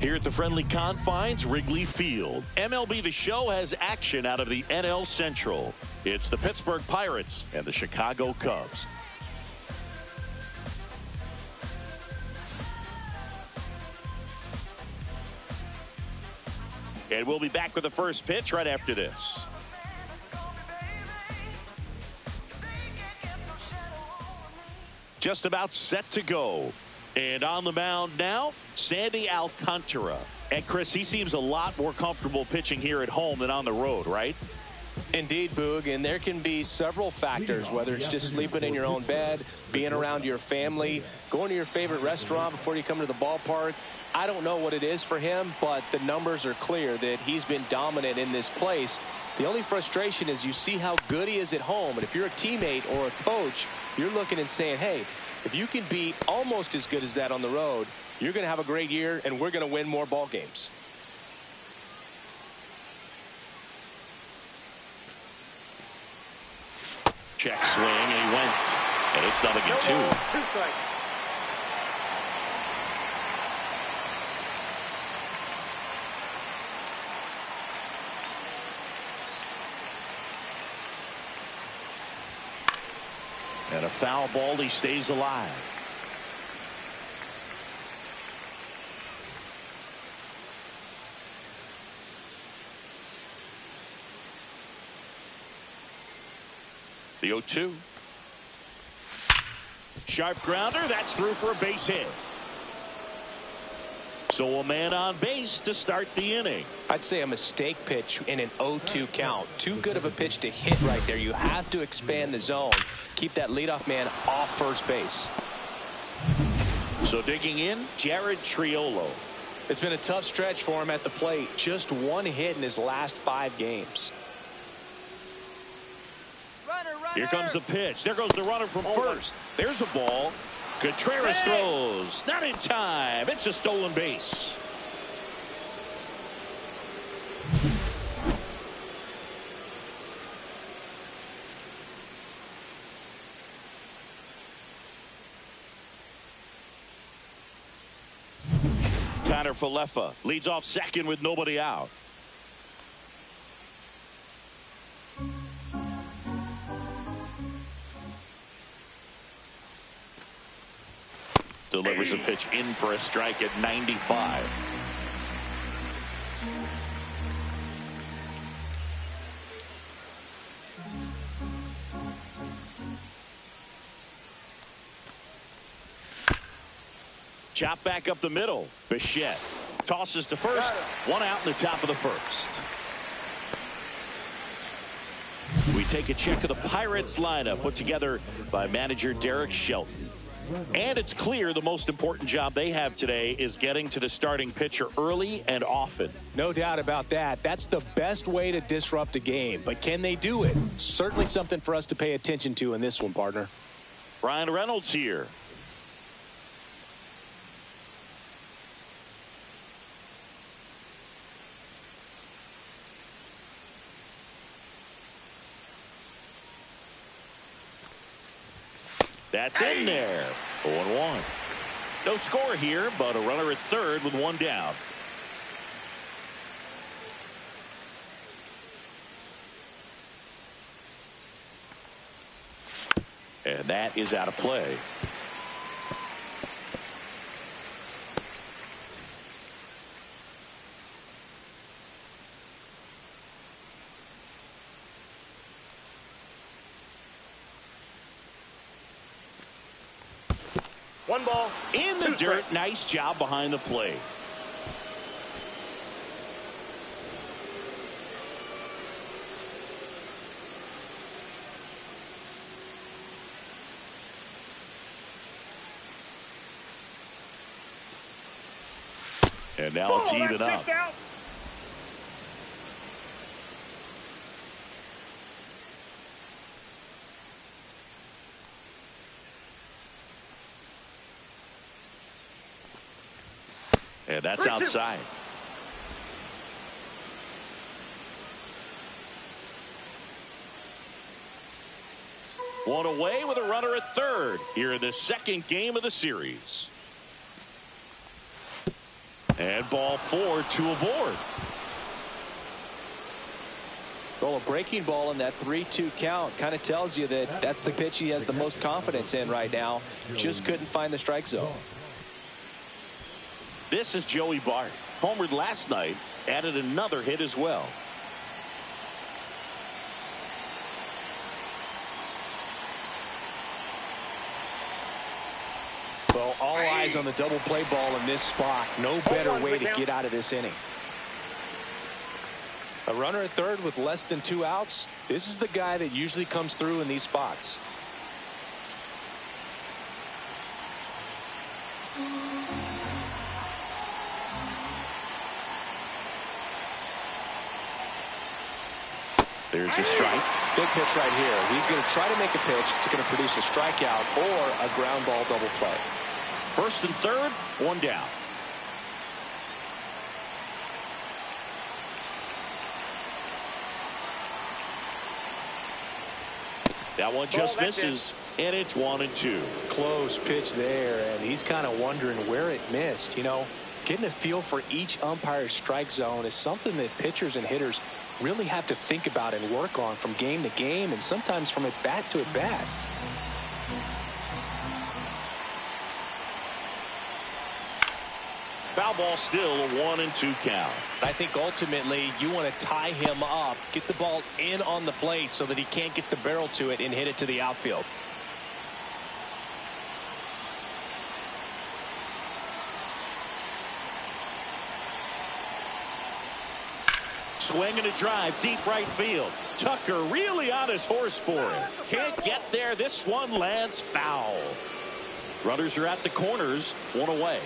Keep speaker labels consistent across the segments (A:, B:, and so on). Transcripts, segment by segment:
A: Here at the friendly confines, Wrigley Field. MLB The Show has action out of the NL Central. It's the Pittsburgh Pirates and the Chicago Cubs. And we'll be back with the first pitch right after this. Just about set to go. And on the mound now, Sandy Alcantara. And Chris, he seems a lot more comfortable pitching here at home than on the road, right?
B: Indeed, Boog, and there can be several factors, whether it's just sleeping in your own bed, being around your family, going to your favorite restaurant before you come to the ballpark. I don't know what it is for him, but the numbers are clear that he's been dominant in this place. The only frustration is you see how good he is at home, and if you're a teammate or a coach, you're looking and saying, hey, if you can be almost as good as that on the road, you're going to have a great year, and we're going to win more ball games.
A: Check swing, and he went. And it's 0-2.
C: 2 strikes.
A: And a foul ball, he stays alive. The 0-2. Sharp grounder. That's through for a base hit. So a man on base to start the inning.
B: I'd say a mistake pitch in an 0-2 count. Too good of a pitch to hit right there. You have to expand the zone. Keep that leadoff man off first base.
A: So digging in, Jared Triolo.
B: It's been a tough stretch for him at the plate. Just one hit in his last 5 games.
A: Here comes the pitch. There goes the runner from first. There's a ball. Contreras throws. Not in time. It's a stolen base. Connor Falefa leads off second with nobody out. Delivers a pitch in for a strike at 95. Chop back up the middle. Bichette tosses to first. 1 out in the top of the first. We take a check of the Pirates lineup put together by manager Derek Shelton. And it's clear the most important job they have today is getting to the starting pitcher early and often.
B: No doubt about that. That's the best way to disrupt a game. But can they do it? Certainly something for us to pay attention to in this one, partner.
A: Brian Reynolds here. That's in there. 0-1. No score here, but a runner at third with 1 down. And that is out of play.
C: One ball.
A: In the dirt. Nice job behind the plate. And now it's even up. And that's outside. One away with a runner at third here in the second game of the series. And ball 4, 2 aboard.
B: Well, a breaking ball in that 3-2 count kind of tells you that that's the pitch he has the most confidence in right now. Just couldn't find the strike zone.
A: This is Joey Bart. Homered last night, added another hit as well.
B: Well, all eyes on the double play ball in this spot. No better way to get out of this inning. A runner at third with less than 2 outs. This is the guy that usually comes through in these spots.
A: There's a strike.
B: Big pitch right here. He's going to try to make a pitch that's going to produce a strikeout or a ground ball double play.
A: First and third, 1 down. That one just misses, and it's 1-2.
B: Close pitch there, and he's kind of wondering where it missed. You know, getting a feel for each umpire's strike zone is something that pitchers and hitters really have to think about and work on from game to game, and sometimes from at bat to at bat.
A: Foul ball, still a 1-2 count.
B: I think ultimately you want to tie him up, get the ball in on the plate so that he can't get the barrel to it and hit it to the outfield.
A: Swing and a drive, deep right field. Tucker really on his horse for it. Can't get there. This one lands foul. Runners are at the corners, 1 away.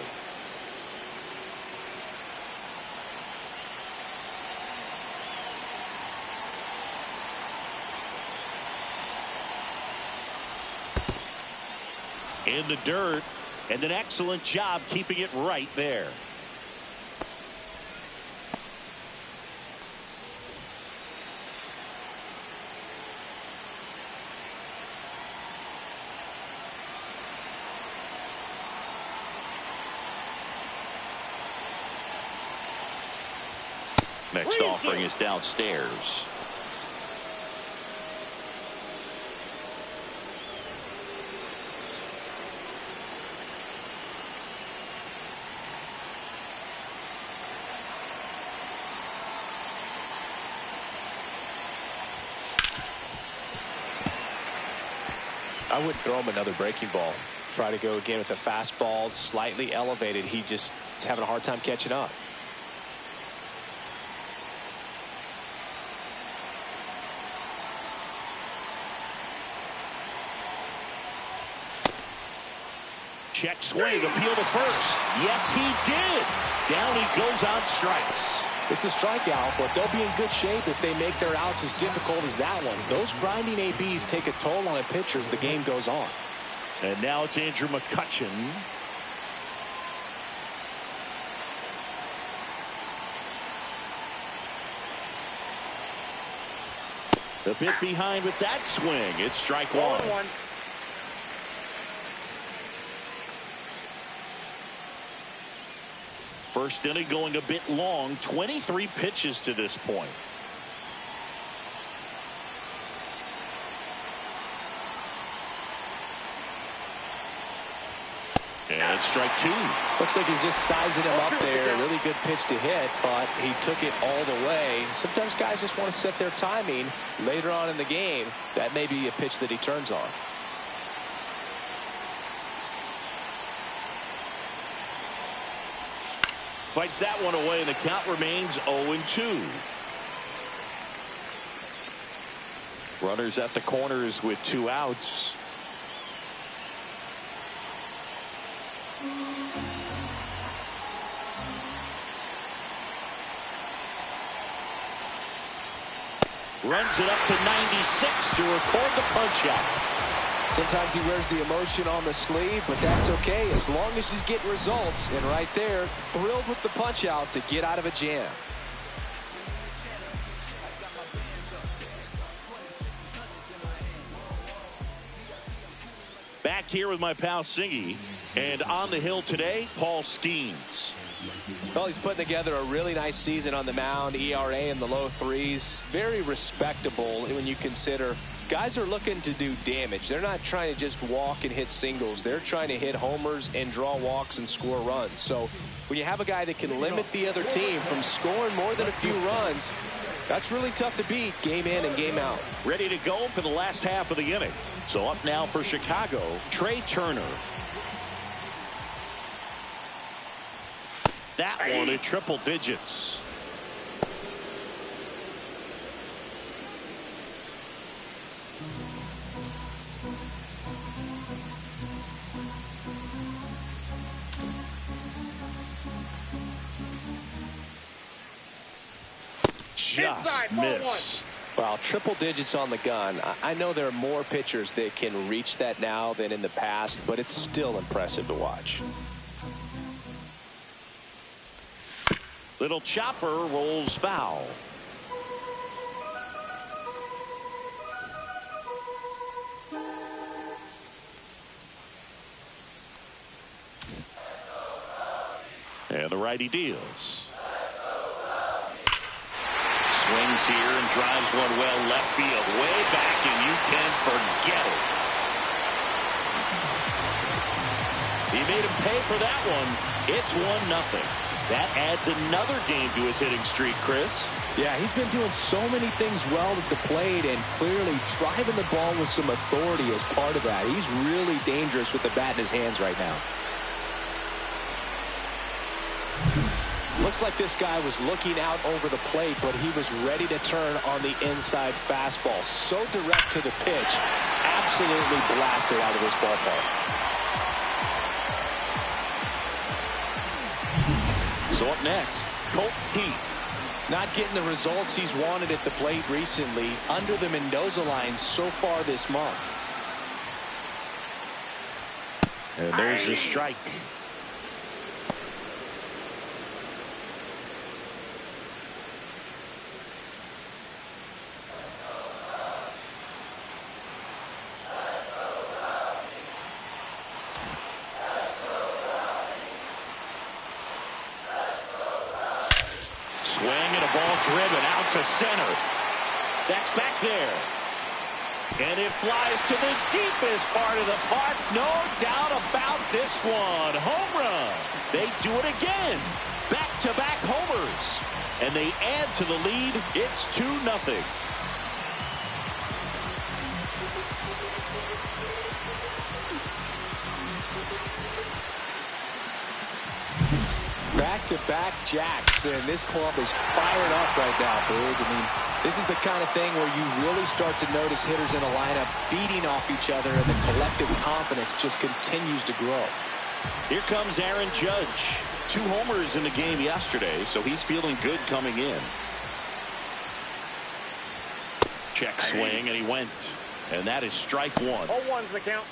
A: In the dirt, and an excellent job keeping it right there. Next offering is downstairs.
B: I wouldn't throw him another breaking ball. Try to go again with the fastball, slightly elevated. He just is having a hard time catching up.
A: Check swing, appeal to first. Yes, he did. Down he goes on strikes.
B: It's a strikeout, but they'll be in good shape if they make their outs as difficult as that one. Those grinding ABs take a toll on a pitcher as the game goes on.
A: And now it's Andrew McCutchen. A bit behind with that swing. It's strike one. First inning going a bit long. 23 pitches to this point. And strike 2.
B: Looks like he's just sizing him up there. Really good pitch to hit, but he took it all the way. Sometimes guys just want to set their timing later on in the game. That may be a pitch that he turns on.
A: Fights that one away, and the count remains 0-2. Runners at the corners with 2 outs. Runs it up to 96 to record the punch out.
B: Sometimes he wears the emotion on the sleeve, but that's okay as long as he's getting results. And right there, thrilled with the punch out to get out of a jam.
A: Back here with my pal Singy, and on the hill today, Paul Skeens.
B: Well, he's putting together a really nice season on the mound. ERA in the low 3s. Very respectable when you consider guys are looking to do damage. They're not trying to just walk and hit singles. They're trying to hit homers and draw walks and score runs. So when you have a guy that can limit the other team from scoring more than a few runs, that's really tough to beat game in and game out.
A: Ready to go for the last half of the inning. So up now for Chicago, Trey Turner. That one in triple digits. Just missed.
B: Wow, triple digits on the gun. I know there are more pitchers that can reach that now than in the past, but it's still impressive to watch.
A: Little chopper rolls foul. And the righty deals. Swings here and drives one well left field, way back, and you can forget it. He made him pay for that one. It's 1-0. That adds another game to his hitting streak, Chris.
B: Yeah, he's been doing so many things well at the plate and clearly driving the ball with some authority as part of that. He's really dangerous with the bat in his hands right now. Looks like this guy was looking out over the plate, but he was ready to turn on the inside fastball. So direct to the pitch. Absolutely blasted out of this ballpark.
A: So up next, Colt Heat.
B: Not getting the results he's wanted at the plate recently under the Mendoza line so far this month.
A: And there's the strike. Swing and a ball driven out to center. That's back there. And it flies to the deepest part of the park. No doubt about this one. Home run. They do it again. Back-to-back homers. And they add to the lead. It's 2-0.
B: Back-to-back jacks, and this club is fired up right now, Boog. I mean, this is the kind of thing where you really start to notice hitters in a lineup feeding off each other, and the collective confidence just continues to grow.
A: Here comes Aaron Judge. 2 homers in the game yesterday, so he's feeling good coming in. Check swing, and he went. And that is strike 1.
C: 0-1's the count.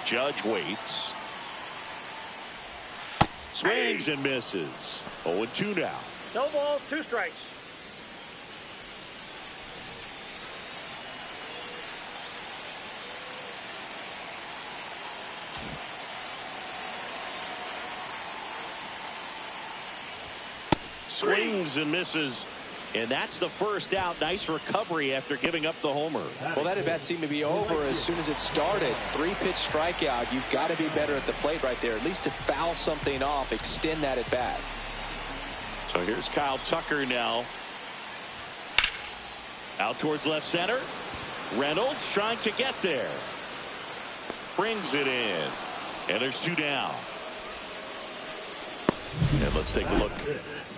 A: Judge waits. Swings and misses. 0-2 now.
C: No balls, 2 strikes.
A: Swings and misses. And that's the first out. Nice recovery after giving up the homer.
B: Well, that at bat seemed to be over as soon as it started. 3-pitch strikeout. You've got to be better at the plate right there, at least to foul something off, extend that at bat.
A: So here's Kyle Tucker now. Out towards left center. Reynolds trying to get there. Brings it in. And there's 2 down. And let's take a look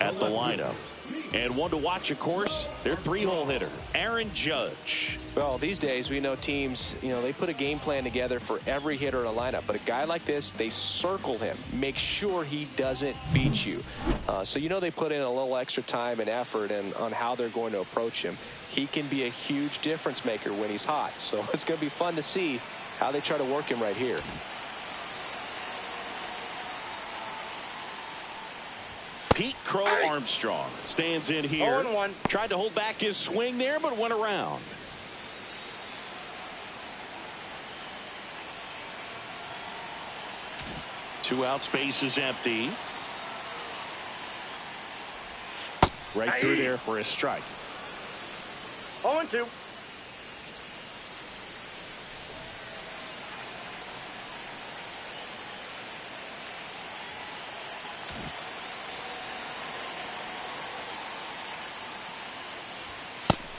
A: at the lineup. And one to watch, of course, their 3-hole hitter, Aaron Judge.
B: Well, these days we know teams, they put a game plan together for every hitter in a lineup. But a guy like this, they circle him, make sure he doesn't beat you. So they put in a little extra time and effort on how they're going to approach him. He can be a huge difference maker when he's hot. So it's going to be fun to see how they try to work him right here.
A: Pete Crow Armstrong stands in here.
C: 0-1.
A: Tried to hold back his swing there, but went around. Two out, space is empty. Right through there for a strike.
C: 0-2.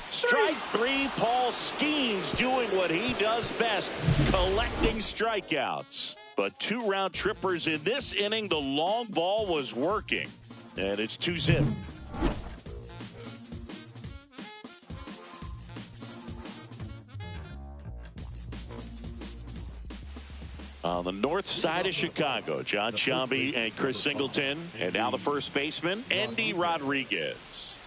A: Strike three. Paul Skeens doing what he does best, collecting strikeouts. But two round trippers in this inning. The long ball was working, and it's 2-0. On the north side of Chicago, John Sciambi and Chris Singleton. And now the first baseman, Endy Rodriguez.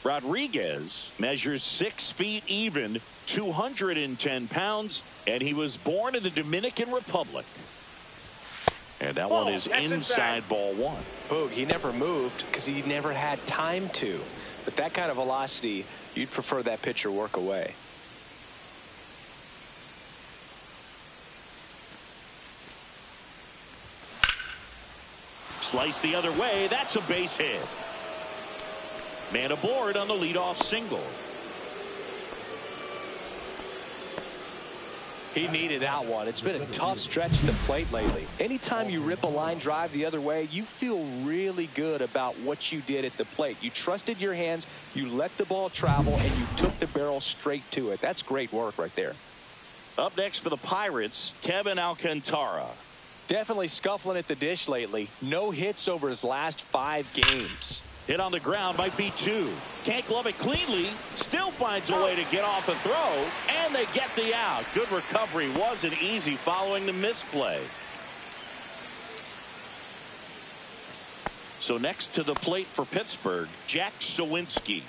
A: Rodriguez measures 6 feet even, 210 pounds, and he was born in the Dominican Republic. And that one is inside ball one.
B: Boog, he never moved because he never had time to. But that kind of velocity, you'd prefer that pitcher work away.
A: Slice the other way. That's a base hit. Man aboard on the leadoff single.
B: He needed that one. It's been a tough stretch at the plate lately. Anytime you rip a line drive the other way, you feel really good about what you did at the plate. You trusted your hands, you let the ball travel, and you took the barrel straight to it. That's great work right there.
A: Up next for the Pirates, Kevin Alcantara.
B: Definitely scuffling at the dish lately. No hits over his last 5 games.
A: Hit on the ground might be 2. Can't glove it cleanly. Still finds a way to get off a throw. And they get the out. Good recovery. Wasn't easy following the misplay. So next to the plate for Pittsburgh, Jack Sawinski.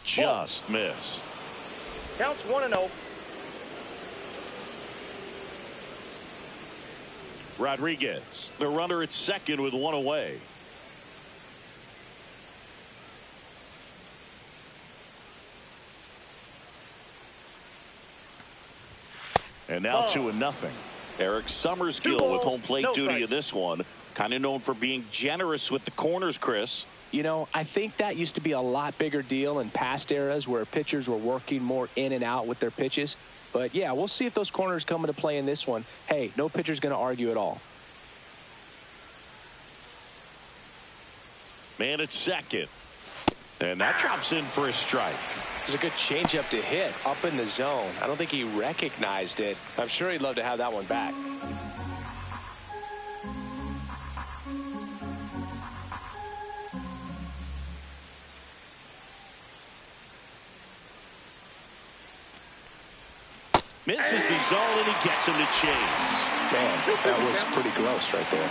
A: Just missed.
C: Counts 1-0.
A: Rodriguez, the runner at second with 1 away. And now 2-0. Eric Summersgill with home plate duty in this one. Kind of known for being generous with the corners, Chris.
B: You know, I think that used to be a lot bigger deal in past eras where pitchers were working more in and out with their pitches. But, yeah, we'll see if those corners come into play in this one. Hey, no pitcher's going to argue at all.
A: Man at second. And that drops in for a strike.
B: It's a good changeup to hit up in the zone. I don't think he recognized it. I'm sure he'd love to have that one back.
A: Misses the zone and he gets him to chase.
B: Man, that was pretty gross right there.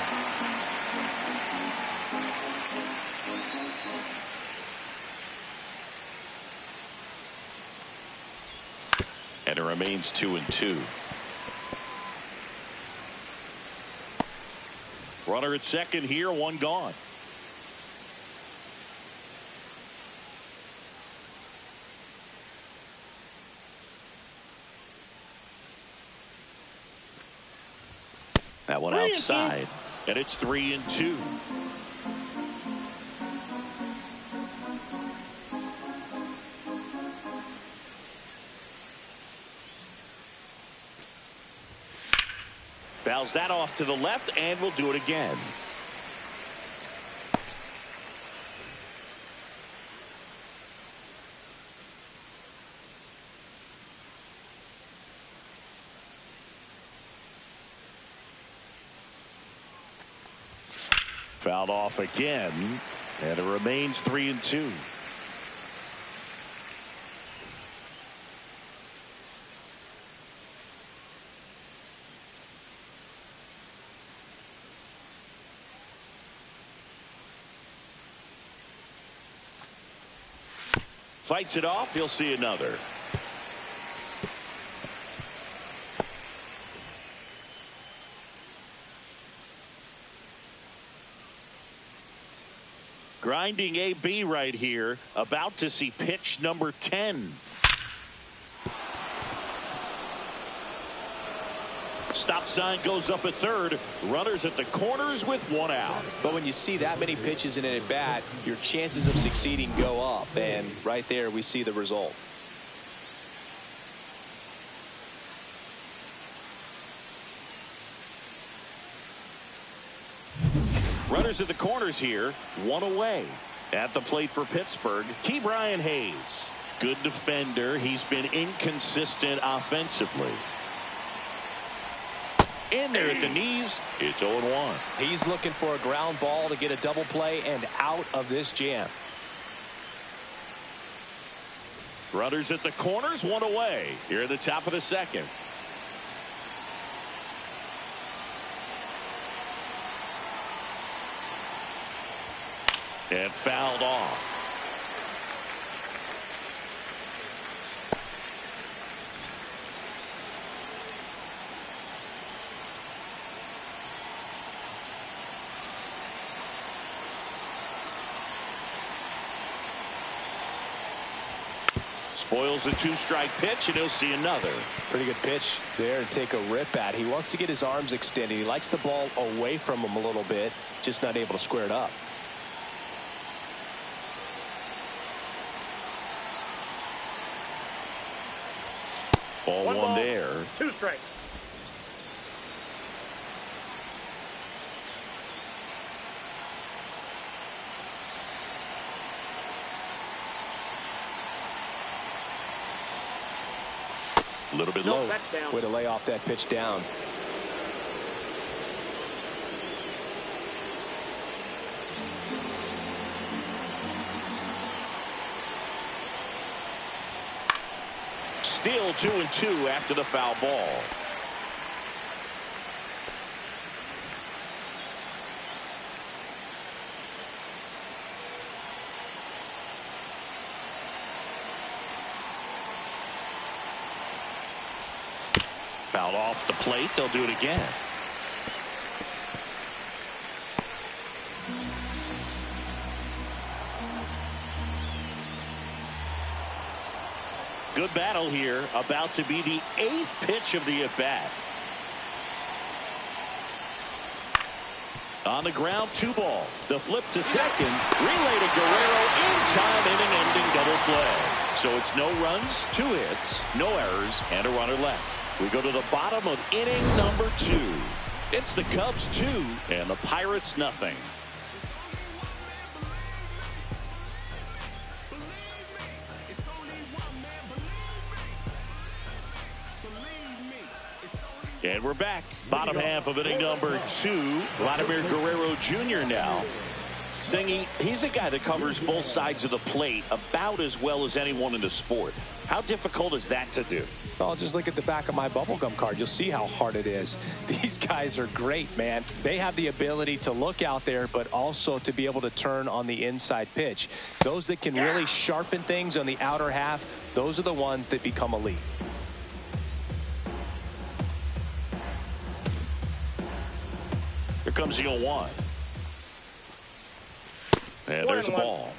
A: And it remains 2-2. Runner at second here, 1 gone. That one outside, and it's 3-2. Fouls that off to the left, and we'll do it again. Fouled off again, and it remains 3-2. Fights it off. He'll see another. Grinding AB right here. About to see pitch number 10. Stop sign goes up at third. Runners at the corners with one out.
B: But when you see that many pitches in an at bat, your chances of succeeding go up. And right there we see the result.
A: Runners at the corners here. One away. At the plate for Pittsburgh, Ke'Bryan Hayes. Good defender. He's been inconsistent offensively. In there at the knees. It's 0-1.
B: He's looking for a ground ball to get a double play and out of this jam.
A: Runners at the corners, one away. Here at the top of the second. And fouled off. Spoils the 2-strike pitch, and he'll see another.
B: Pretty good pitch there to take a rip at. He wants to get his arms extended. He likes the ball away from him a little bit, just not able to square it up.
A: Ball one there.
C: 2 strikes.
A: A little bit low.
C: That's down.
B: Way to lay off that pitch down.
A: Still 2-2 after the foul ball. Fouled off the plate. They'll do it again. Good battle here. About to be the 8th pitch of the at-bat. On the ground, 2 ball. The flip to second. Relay to Guerrero in time, inning-ending double play. So it's no runs, 2 hits, no errors, and a runner left. We go to the bottom of inning number 2. It's the Cubs 2 and the Pirates nothing. And we're back. Bottom half of inning number 2. Vladimir Guerrero Jr. now. Singy, he's a guy that covers both sides of the plate about as well as anyone in the sport. How difficult is that to do?
B: Well, just look at the back of my bubblegum card. You'll see how hard it is. These guys are great, man. They have the ability to look out there, but also to be able to turn on the inside pitch. Those that can really sharpen things on the outer half, those are the ones that become elite.
A: Here comes the 0-1. And there's a ball.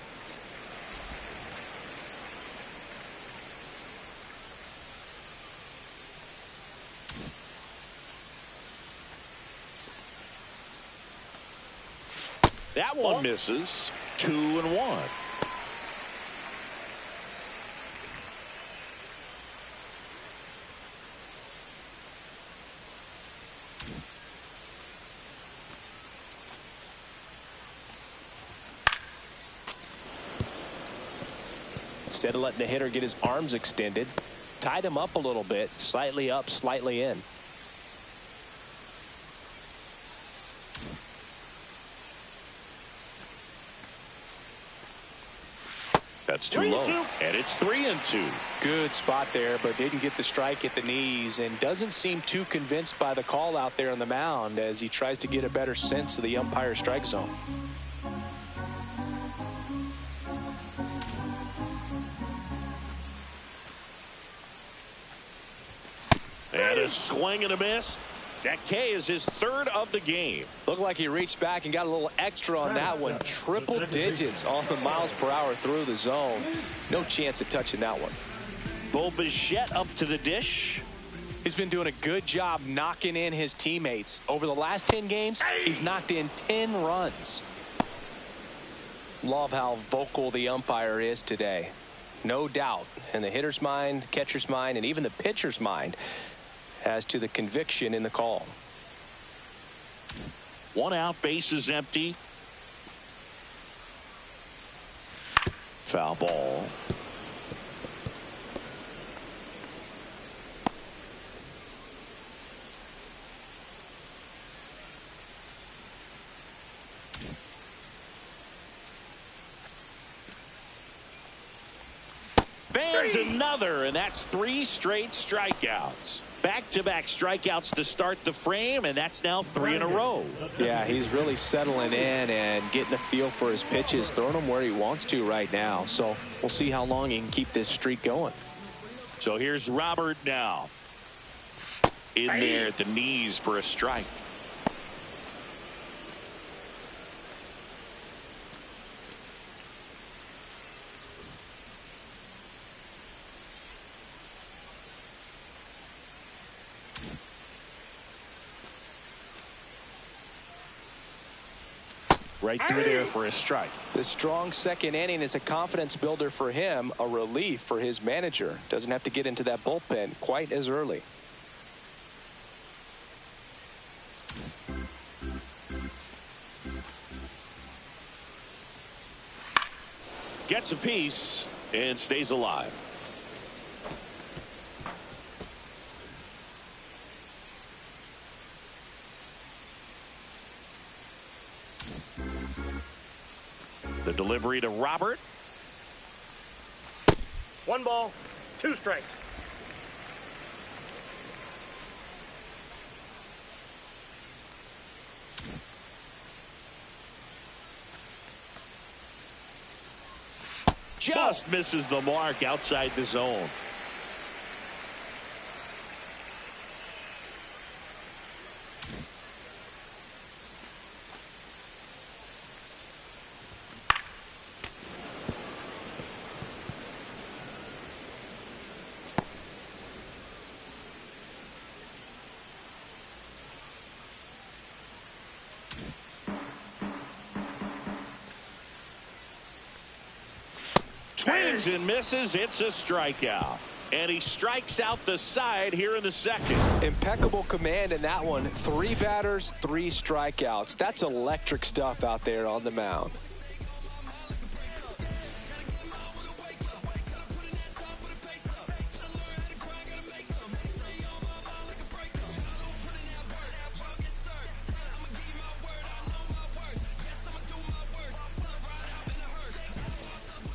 A: That one misses. 2-1.
B: Instead of letting the hitter get his arms extended, tied him up a little bit, slightly up, slightly in.
A: That's too low, and it's 3-2.
B: Good spot there, but didn't get the strike at the knees and doesn't seem too convinced by the call out there on the mound as he tries to get a better sense of the umpire strike zone.
A: And a swing and a miss. That K is his third of the game.
B: Looked like he reached back and got a little extra on that one. Triple digits on the miles per hour through the zone. No chance of touching that one.
A: Bo Bichette up to the dish.
B: He's been doing a good job knocking in his teammates. Over the last 10 games, he's knocked in 10 runs. Love how vocal the umpire is today. No doubt in the hitter's mind, catcher's mind, and even the pitcher's mind as to the conviction in the call.
A: 1 out, bases empty. Foul ball. Fans another, and that's 3 straight strikeouts. Back-to-back strikeouts to start the frame, and that's now 3 in a row.
B: Yeah, he's really settling in and getting a feel for his pitches, throwing them where he wants to right now. So we'll see how long he can keep this streak going.
A: So here's Robert now. In there at the knees for a strike. Right through there for a strike.
B: The strong second inning is a confidence builder for him, a relief for his manager. Doesn't have to get into that bullpen quite as early.
A: Gets a piece and stays alive. The delivery to Robert.
C: 1 ball, 2 strikes.
A: Just misses the mark outside the zone. Swings and misses. It's a strikeout. And he strikes out the side here in the second.
B: Impeccable command in that one. 3 batters, 3 strikeouts. That's electric stuff out there on the mound.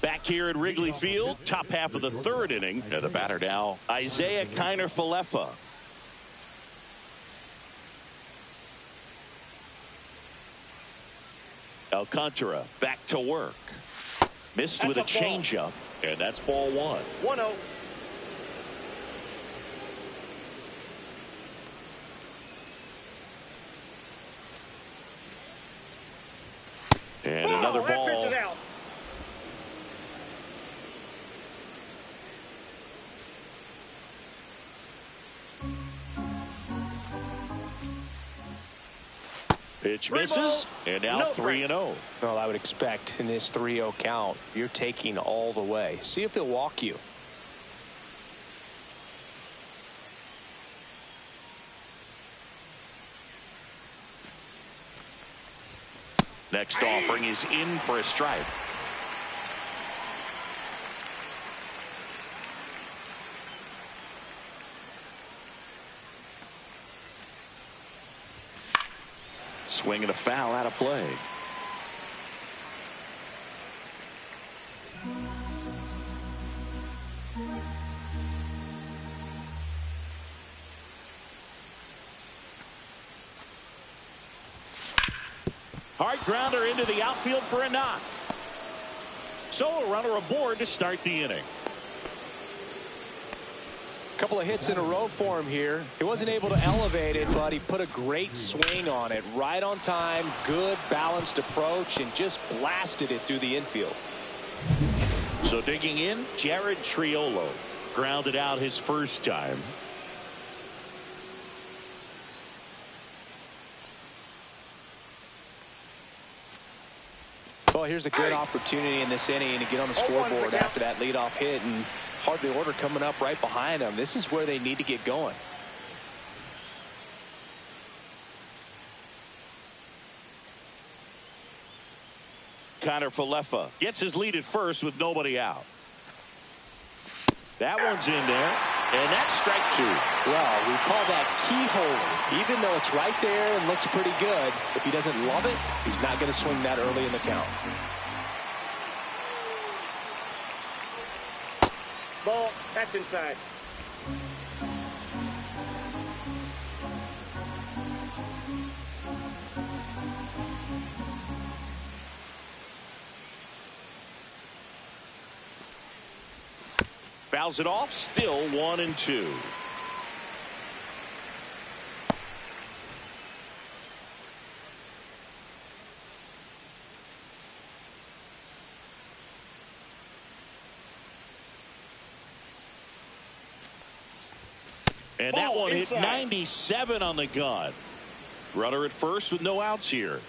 A: Back here at Wrigley Field, top half of the 3rd inning. And the batter now, Isaiah Kiner-Falefa. Alcantara back to work. Missed with a changeup, and that's ball 1.
C: 1-0.
A: And another ball.
C: That pitch is out.
A: Pitch misses, and now 3-0.
B: Well, I would expect in this 3-0 count, you're taking all the way. See if he'll walk you.
A: Next offering is in for a strike. Swing and a foul out of play. Hard grounder into the outfield for a knock. So a runner aboard to start the inning.
B: Couple of hits in a row for him here. He wasn't able to elevate it, but he put a great swing on it. Right on time, good balanced approach, and just blasted it through the infield.
A: So digging in, Jared Triolo grounded out his first time.
B: Well, here's a good opportunity in this inning to get on the scoreboard after that leadoff hit, and hardly order coming up right behind them. This is where they need to get going.
A: Connor Falefa gets his lead at first with nobody out. That one's in there, and that's strike two.
B: Well, we call that keyhole. Even though it's right there and looks pretty good, if he doesn't love it, he's not going to swing that early in the count.
C: Ball, that's inside.
A: Fouls it off, still 1-2. And that one hit 97 on the gun. Runner at first with no outs here.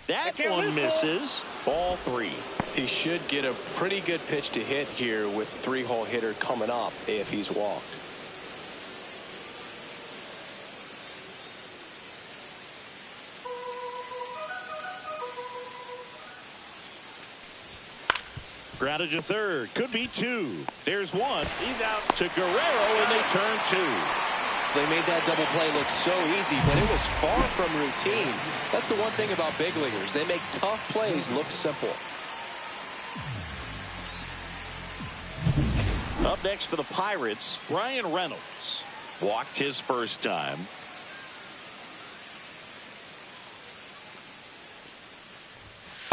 A: That one misses. Ball three.
B: He should get a pretty good pitch to hit here with three-hole hitter coming up if he's walked.
A: Grounded to third. Could be two. There's one. He's out to Guerrero, and they turn two.
B: They made that double play look so easy, but it was far from routine. That's the one thing about big leaguers. They make tough plays look simple.
A: Up next for the Pirates, Brian Reynolds. Walked his first time.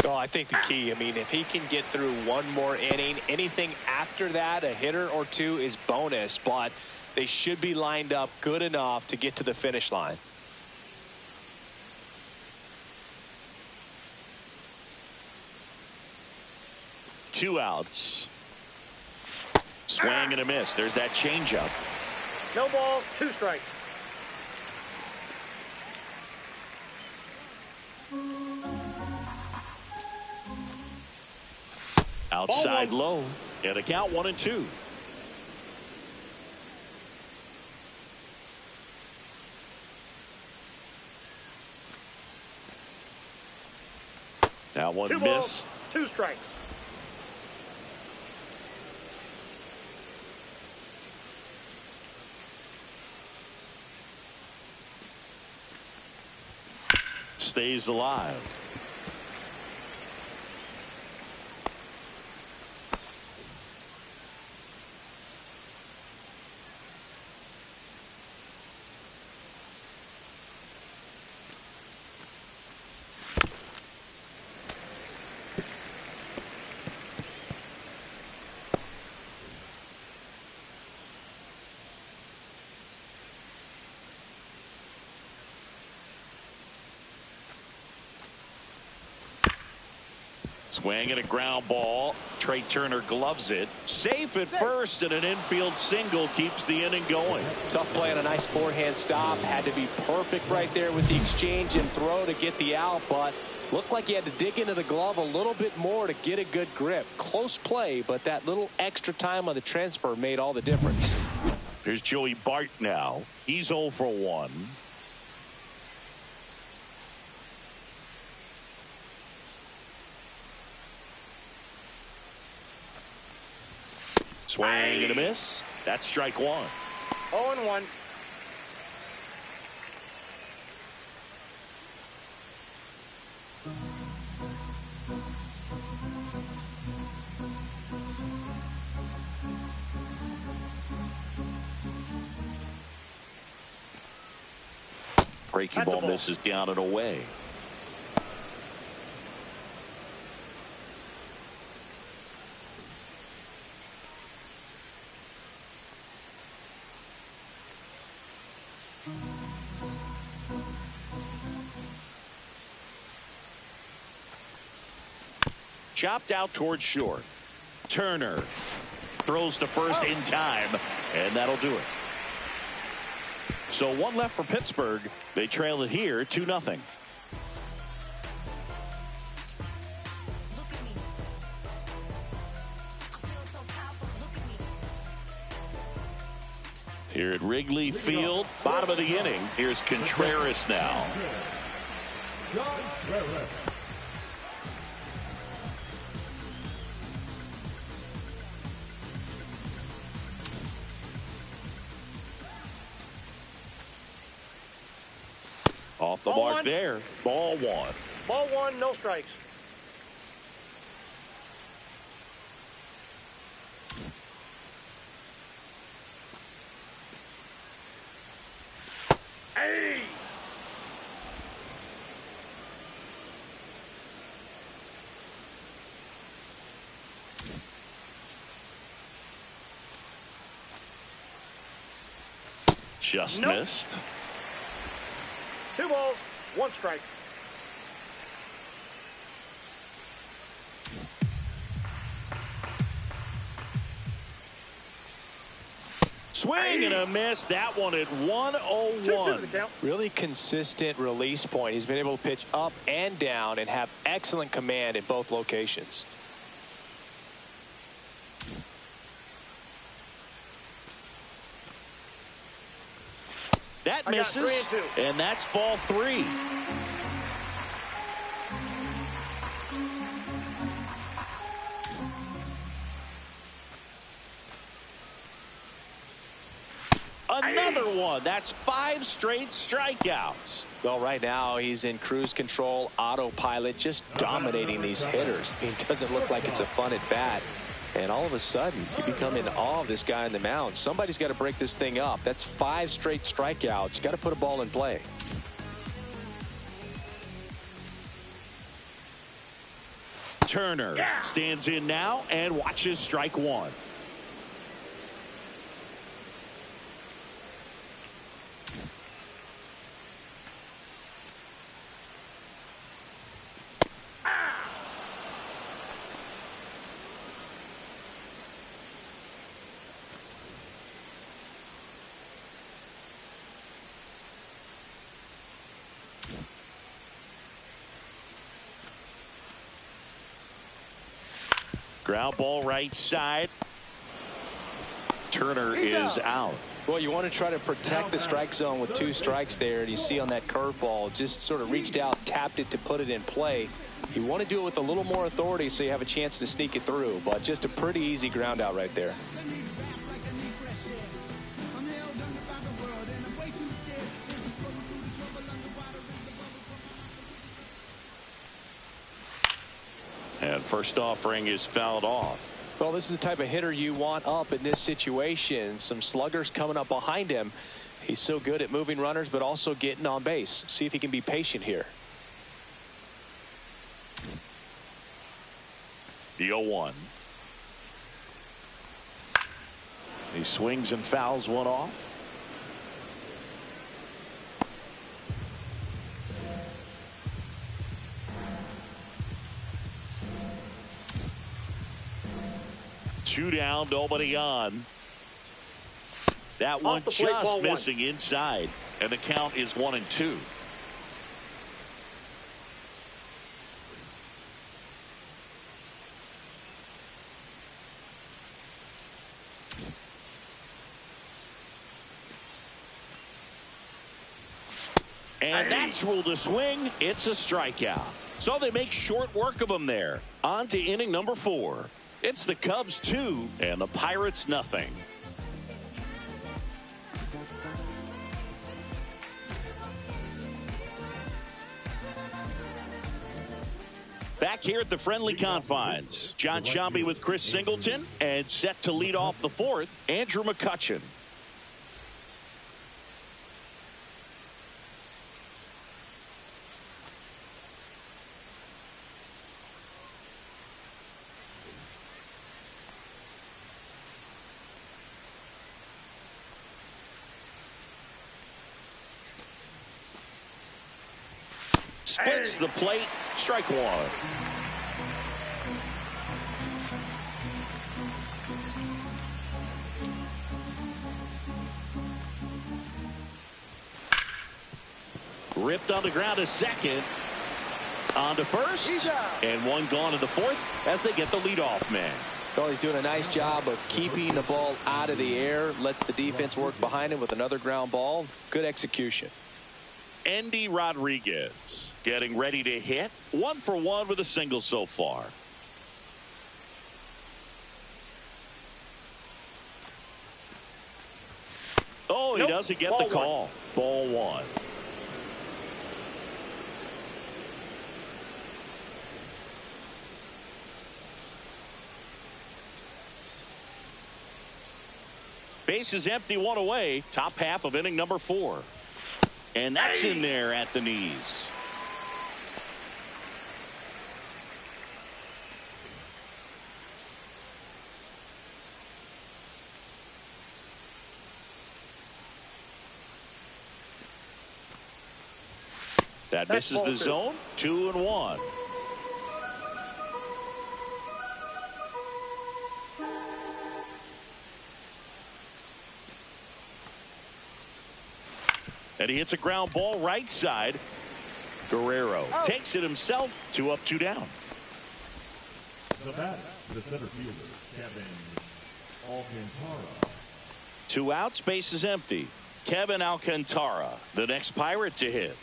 B: Oh, I think the key, if he can get through one more inning, anything after that, a hitter or two is bonus, but they should be lined up good enough to get to the finish line.
A: Two outs. Swing and a miss. There's that changeup.
C: No ball, two strikes.
A: Outside low. And a count 1-2. That one
C: Two
A: missed.
C: balls, two strikes.
A: Stays alive. Swing and a ground ball. Trey Turner gloves it. Safe at first, and an infield single keeps the inning going.
B: Tough play on a nice forehand stop. Had to be perfect right there with the exchange and throw to get the out, but looked like he had to dig into the glove a little bit more to get a good grip. Close play, but that little extra time on the transfer made all the difference.
A: Here's Joey Bart now. He's 0 for 1. Swing and a miss. That's strike one.
C: 0-1.
A: Breaking ball misses down and away. Chopped out towards short. Turner throws to first in time, and that'll do it. So one left for Pittsburgh. They trail it here 2-0. Here at Wrigley Field, bottom of the inning. Here's Contreras now. Off the mark there. Ball one.
C: Ball one, no strikes. Hey!
A: Just missed.
C: 2 balls, 1 strike.
A: Swing and a miss. That one at 1-0-1.
C: 2-2 the count.
B: Really consistent release point. He's been able to pitch up and down and have excellent command in both locations.
A: That misses,
C: 3 and 2.
A: and that's ball 3. Another one. That's 5 straight strikeouts.
B: Well, right now he's in cruise control, autopilot, just dominating these hitters. It doesn't look like it's a fun at bat. And all of a sudden, you become in awe of this guy on the mound. Somebody's got to break this thing up. That's 5 straight strikeouts. Got to put a ball in play.
A: Turner stands in now and watches strike 1. Ground ball right side. Turner is out.
B: Well, you want to try to protect the strike zone with 2 strikes there. And you see on that curveball, just sort of reached out, tapped it to put it in play. You want to do it with a little more authority so you have a chance to sneak it through. But just a pretty easy ground out right there.
A: And first offering is fouled off.
B: Well, this is the type of hitter you want up in this situation. Some sluggers coming up behind him. He's so good at moving runners, but also getting on base. See if he can be patient here.
A: The 0-1. He swings and fouls one off. Two down, nobody on. That one just missing inside, and the count is 1-2. And that's ruled a swing. It's a strikeout. So they make short work of him there. On to inning number 4. It's the Cubs 2 and the Pirates nothing. Back here at the friendly confines, John Sciambi with Chris Singleton, and set to lead off the 4th, Andrew McCutchen. splits the plate. Strike one. Ripped on the ground to second. On to first. And one gone in the fourth as they get the leadoff man.
B: Well, he's doing a nice job of keeping the ball out of the air. Lets the defense work behind him with another ground ball. Good execution.
A: Endy Rodriguez getting ready to hit. 1 for 1 with a single so far. Oh, he doesn't get the call. Ball one. Base is empty, one away. Top half of inning number 4. And that's in there at the knees. That misses the zone. 2-1. And he hits a ground ball right side. Guerrero takes it himself. 2 up, 2 down.
D: The bat, the center fielder, Kevin Alcantara.
A: 2 outs, base is empty. Kevin Alcantara, the next Pirate to hit.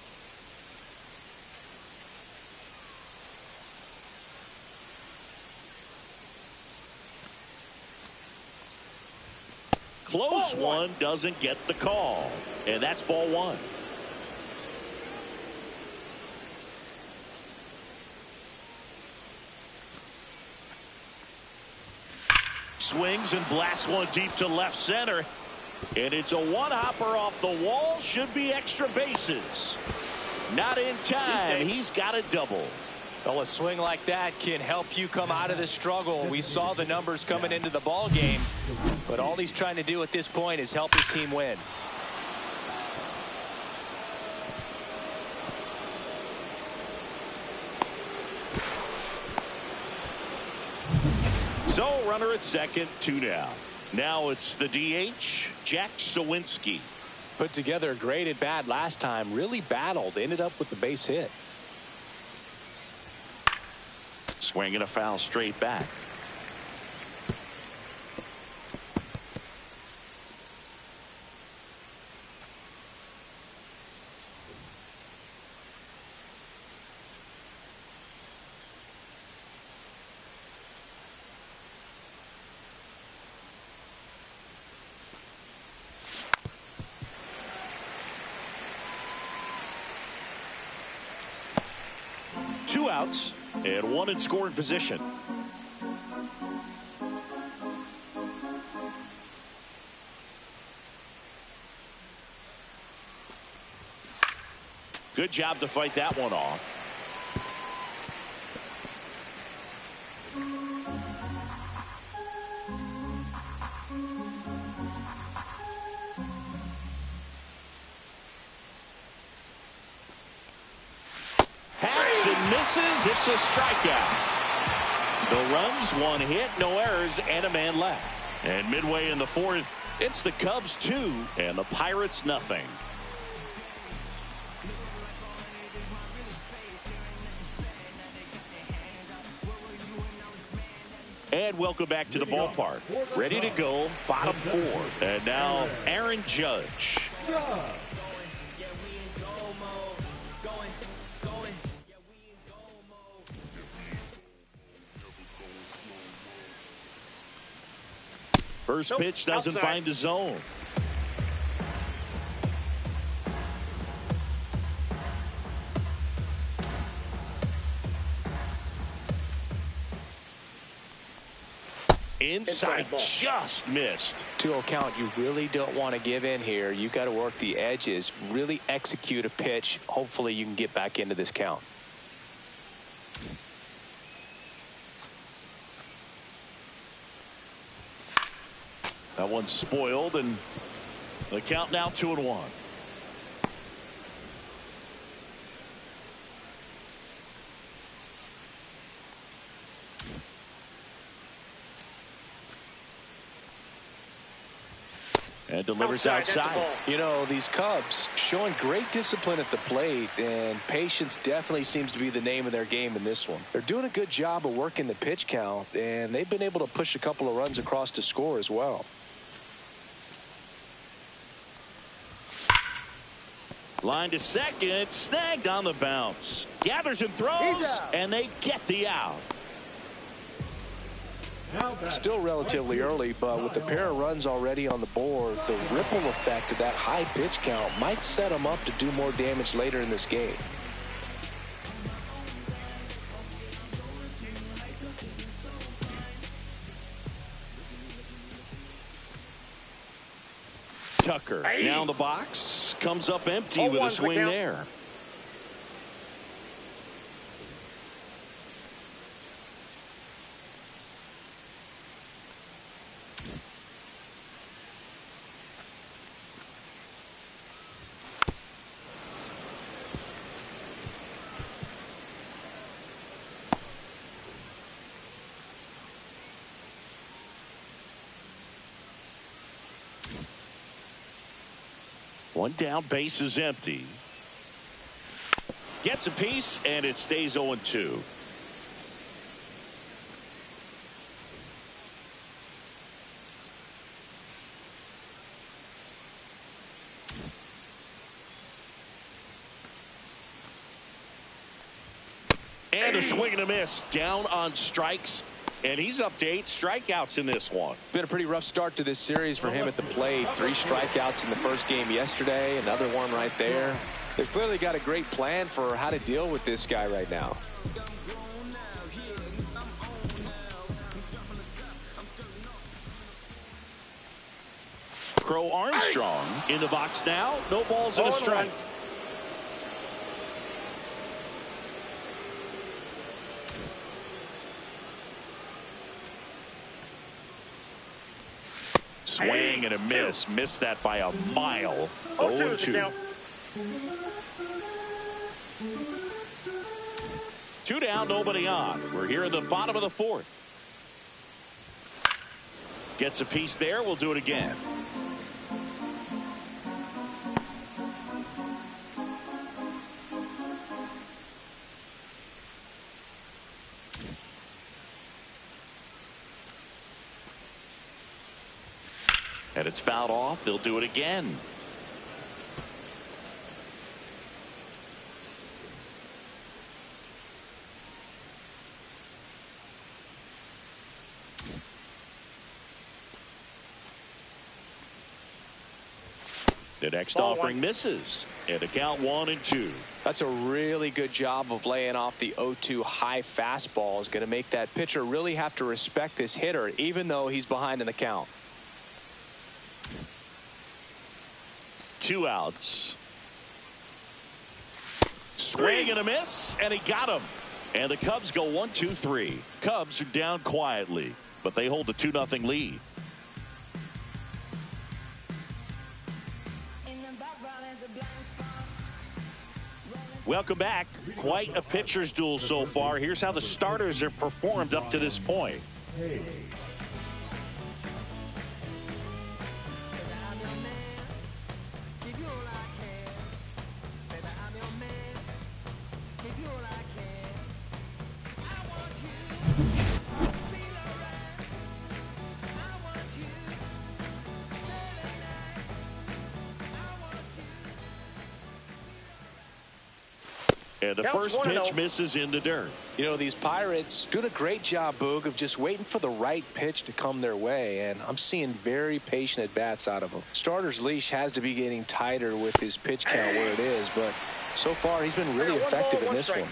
A: Close one, doesn't get the call. And that's ball one. Swings and blasts one deep to left center. And it's a one-hopper off the wall. Should be extra bases. Not in time. He's got a double.
B: Well, a swing like that can help you come out of the struggle. We saw the numbers coming into the ball game, but all he's trying to do at this point is help his team win.
A: So runner at second, 2 down. Now it's the DH, Jack Sawinski.
B: Put together a great at bat last time. Really battled. Ended up with the base hit.
A: Swinging a foul straight back. Two outs and one in scoring position. Good job to fight that one off. Misses. It's a strikeout. The runs, 1 hit, no errors, and a man left. And midway in the 4th, it's the Cubs 2 and the Pirates nothing. And welcome back to the ballpark. Ready to go, bottom 4. And now Aaron Judge. First pitch doesn't find the zone. Inside just missed.
B: 2-0 count. You really don't want to give in here. You got to work the edges, really execute a pitch. Hopefully you can get back into this count.
A: That one's spoiled, and the count now 2-1. And delivers
C: Outside, that's a
A: outside.
C: ball.
B: You know, these Cubs showing great discipline at the plate, and patience definitely seems to be the name of their game in this one. They're doing a good job of working the pitch count, and they've been able to push a couple of runs across to score as well.
A: Line to second, snagged on the bounce. Gathers and throws, and they get the out.
B: Still relatively early, but with a pair of runs already on the board, the ripple effect of that high pitch count might set them up to do more damage later in this game.
A: Tucker down the box, comes up empty with a swing there. One down, base is empty. Gets a piece, and it stays 0-2. And a swing and a miss. Down on strikes. And he's up to 8 strikeouts in this one.
B: Been a pretty rough start to this series for him at the plate. 3 strikeouts in the first game yesterday. Another one right there. They've clearly got a great plan for how to deal with this guy right now.
A: Crow Armstrong in the box now. No balls and a strike. Swing and a miss. Missed that by a mile. 0-2. 2 down, nobody on. We're here in the bottom of the 4th. Gets a piece there. We'll do it again. And it's fouled off. They'll do it again. The next offering misses. And a count 1-2.
B: That's a really good job of laying off the 0-2 high fastball. Is going to make that pitcher really have to respect this hitter, even though he's behind in the count.
A: 2 outs. Swing and a miss, and he got him. And the Cubs go 1-2-3. Cubs are down quietly, but they hold a 2-0 lead. Welcome back. Quite a pitcher's duel so far. Here's how the starters have performed up to this point. And the first pitch misses in the dirt.
B: You know, these Pirates doing a great job, Boog, of just waiting for the right pitch to come their way, and I'm seeing very patient at-bats out of them. Starter's leash has to be getting tighter with his pitch count where it is, but so far he's been really effective in this one.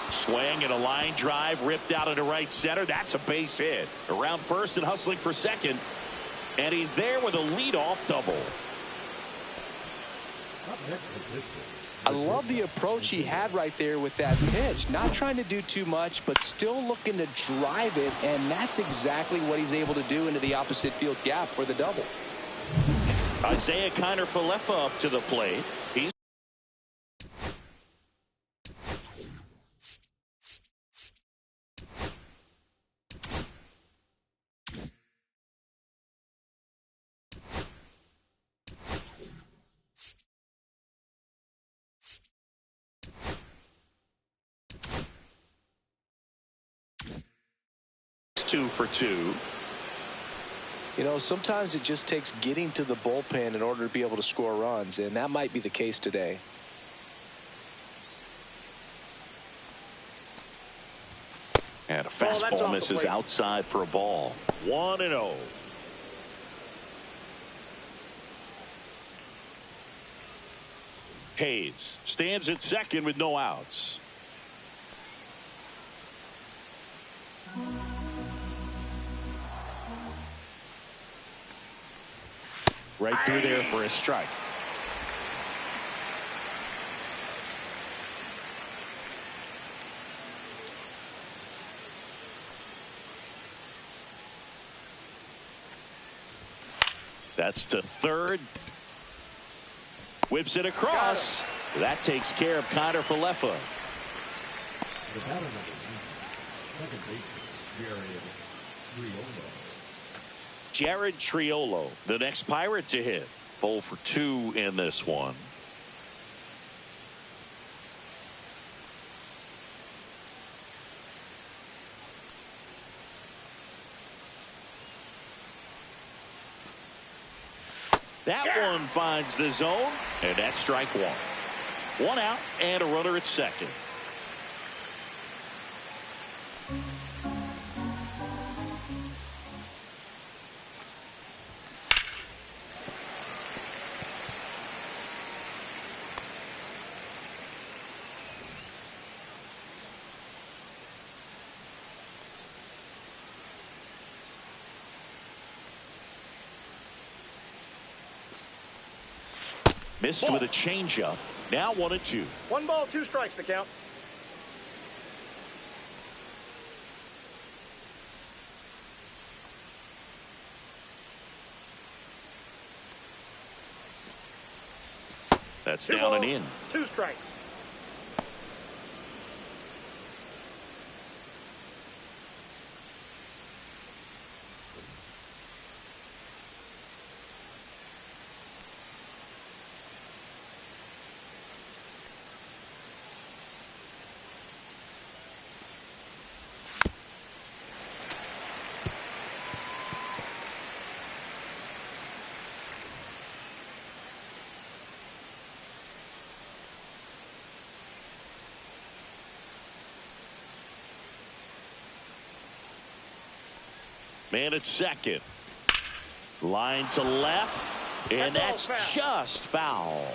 A: Swing and a line drive ripped out into right center. That's a base hit. Around first and hustling for second. And he's there with a leadoff double.
B: I love the approach he had right there with that pitch. Not trying to do too much, but still looking to drive it. And that's exactly what he's able to do into the opposite field gap for the double.
A: Isaiah Kiner-Falefa up to the plate. He's 2 for 2.
B: You know, sometimes it just takes getting to the bullpen in order to be able to score runs, and that might be the case today.
A: And a fastball misses outside for a ball. 1-0. Hayes stands at second with no outs. Right through there for a strike. That's to third. Whips it across. That takes care of Connor Falefa.
D: The batter number 2, second baseman,
A: Jared Triolo, the next Pirate to hit. 0 for 2 in this one. That one finds the zone, and that's strike 1. 1 out and a runner at second. Missed with a changeup. Now 1-2.
C: 1 ball, 2 strikes the count.
A: That's
C: 2
A: down
C: balls,
A: and in.
C: 2 strikes.
A: Man at second. Line to left. And that's just foul.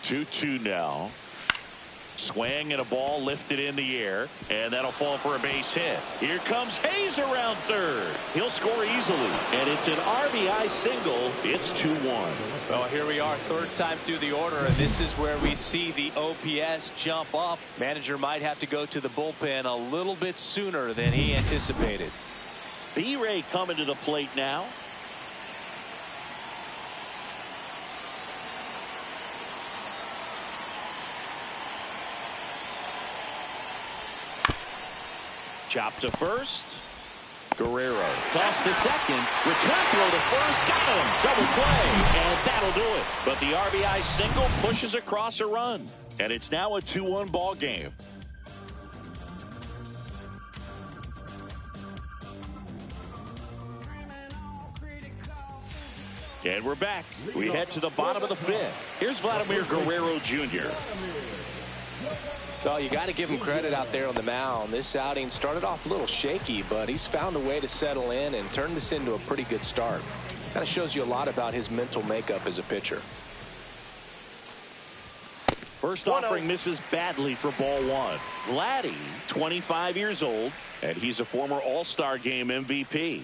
A: Two now. Swing and a ball lifted in the air, and that'll fall for a base hit. Here comes Hayes around third. He'll score easily, and it's an RBI single. It's 2-1.
B: Well, here we are, third time through the order, and this is where we see the OPS jump up. Manager might have to go to the bullpen a little bit sooner than he anticipated.
A: B-Ray coming to the plate now. Chop to first. Guerrero toss to second. Return throw to first. Got him. Double play. And that'll do it. But the RBI single pushes across a run. And it's now a 2-1 ball game. And we're back. We head to the bottom of the 5th. Here's Vladimir Guerrero Jr.
B: Well, you got to give him credit out there on the mound. This outing started off a little shaky, but he's found a way to settle in and turn this into a pretty good start. Kind of shows you a lot about his mental makeup as a pitcher.
A: First offering misses badly for ball 1. Vladdy, 25 years old, and he's a former All-Star Game MVP.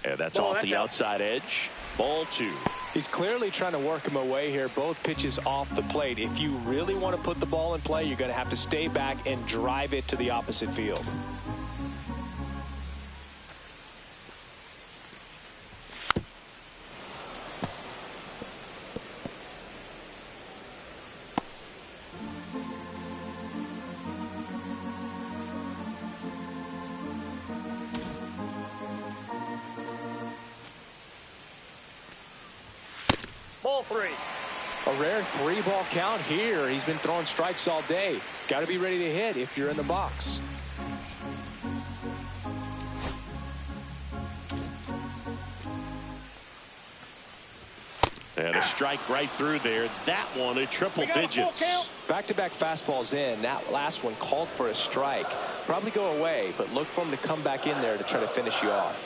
A: And that's off the outside edge. Ball 2.
B: He's clearly trying to work him away here. Both pitches off the plate. If you really want to put the ball in play, you're going to have to stay back and drive it to the opposite field.
C: Ball 3.
B: A rare 3-ball count here. He's been throwing strikes all day. Got to be ready to hit if you're in the box.
A: And a strike right through there. That one at triple digits.
B: Back-to-back fastballs in. That last one called for a strike. Probably go away, but look for him to come back in there to try to finish you off.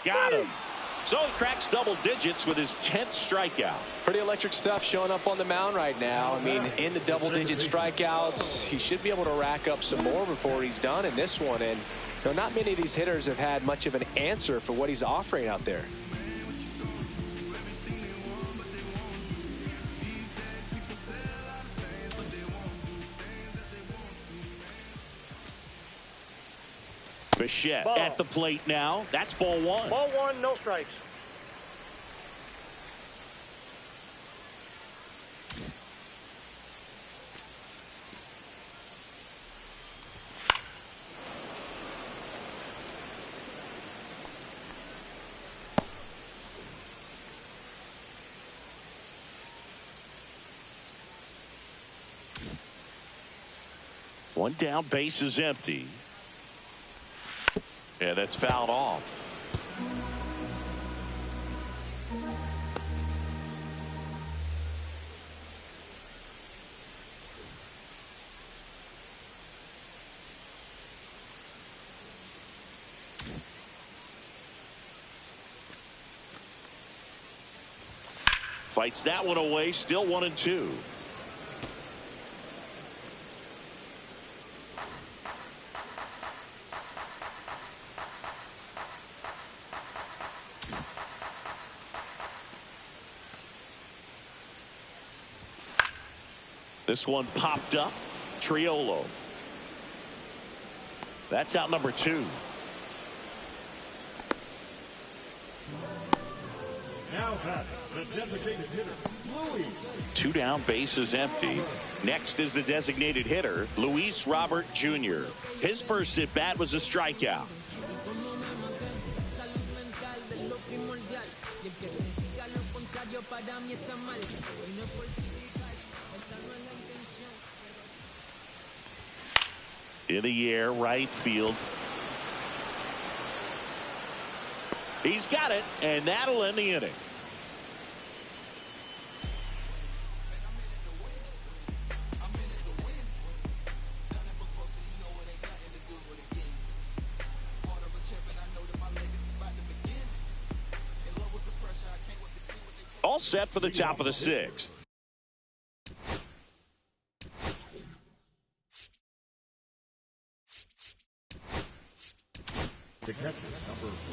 A: Got him. So he cracks double digits with his 10th strikeout.
B: Pretty electric stuff showing up on the mound right now. I mean, into double-digit strikeouts. He should be able to rack up some more before he's done in this one. And you know, not many of these hitters have had much of an answer for what he's offering out there.
A: Bichette at the plate now. That's ball 1.
C: Ball 1, no strikes.
A: One down, base is empty. Yeah, that's fouled off. Fights that one away, still 1-2. This one popped up. Triolo. That's out number 2.
D: Now back, the designated hitter, Luis.
A: 2 down, base is empty. Next is the designated hitter, Luis Robert Jr. His first at bat was a strikeout. In the air, right field. He's got it, and that'll end the inning. All set for the top of the 6th.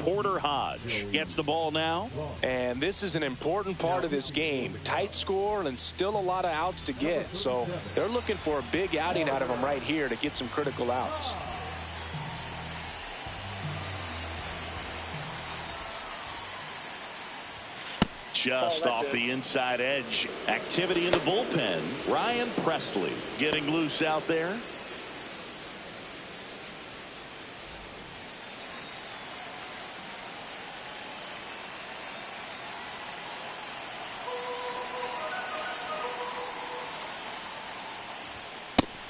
A: Porter Hodge gets the ball now.
B: And this is an important part of this game. Tight score and still a lot of outs to get. So they're looking for a big outing out of him right here to get some critical outs.
A: Just off the inside edge. Activity in the bullpen. Ryan Presley getting loose out there.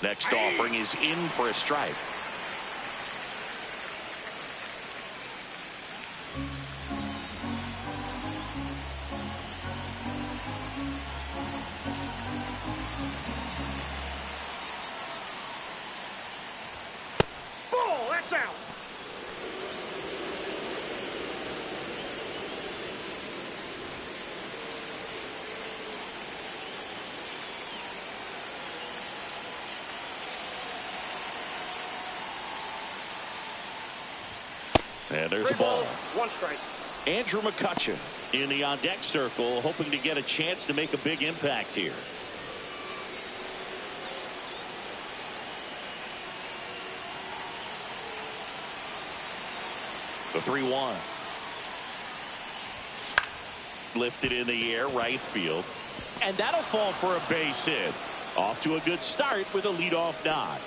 A: Next offering is in for a strike.
C: Ball, that's out.
A: And there's the ball.
C: 1 strike.
A: Andrew McCutchen in the on-deck circle, hoping to get a chance to make a big impact here. The 3-1. Lifted in the air, right field. And that'll fall for a base hit. Off to a good start with a leadoff nod.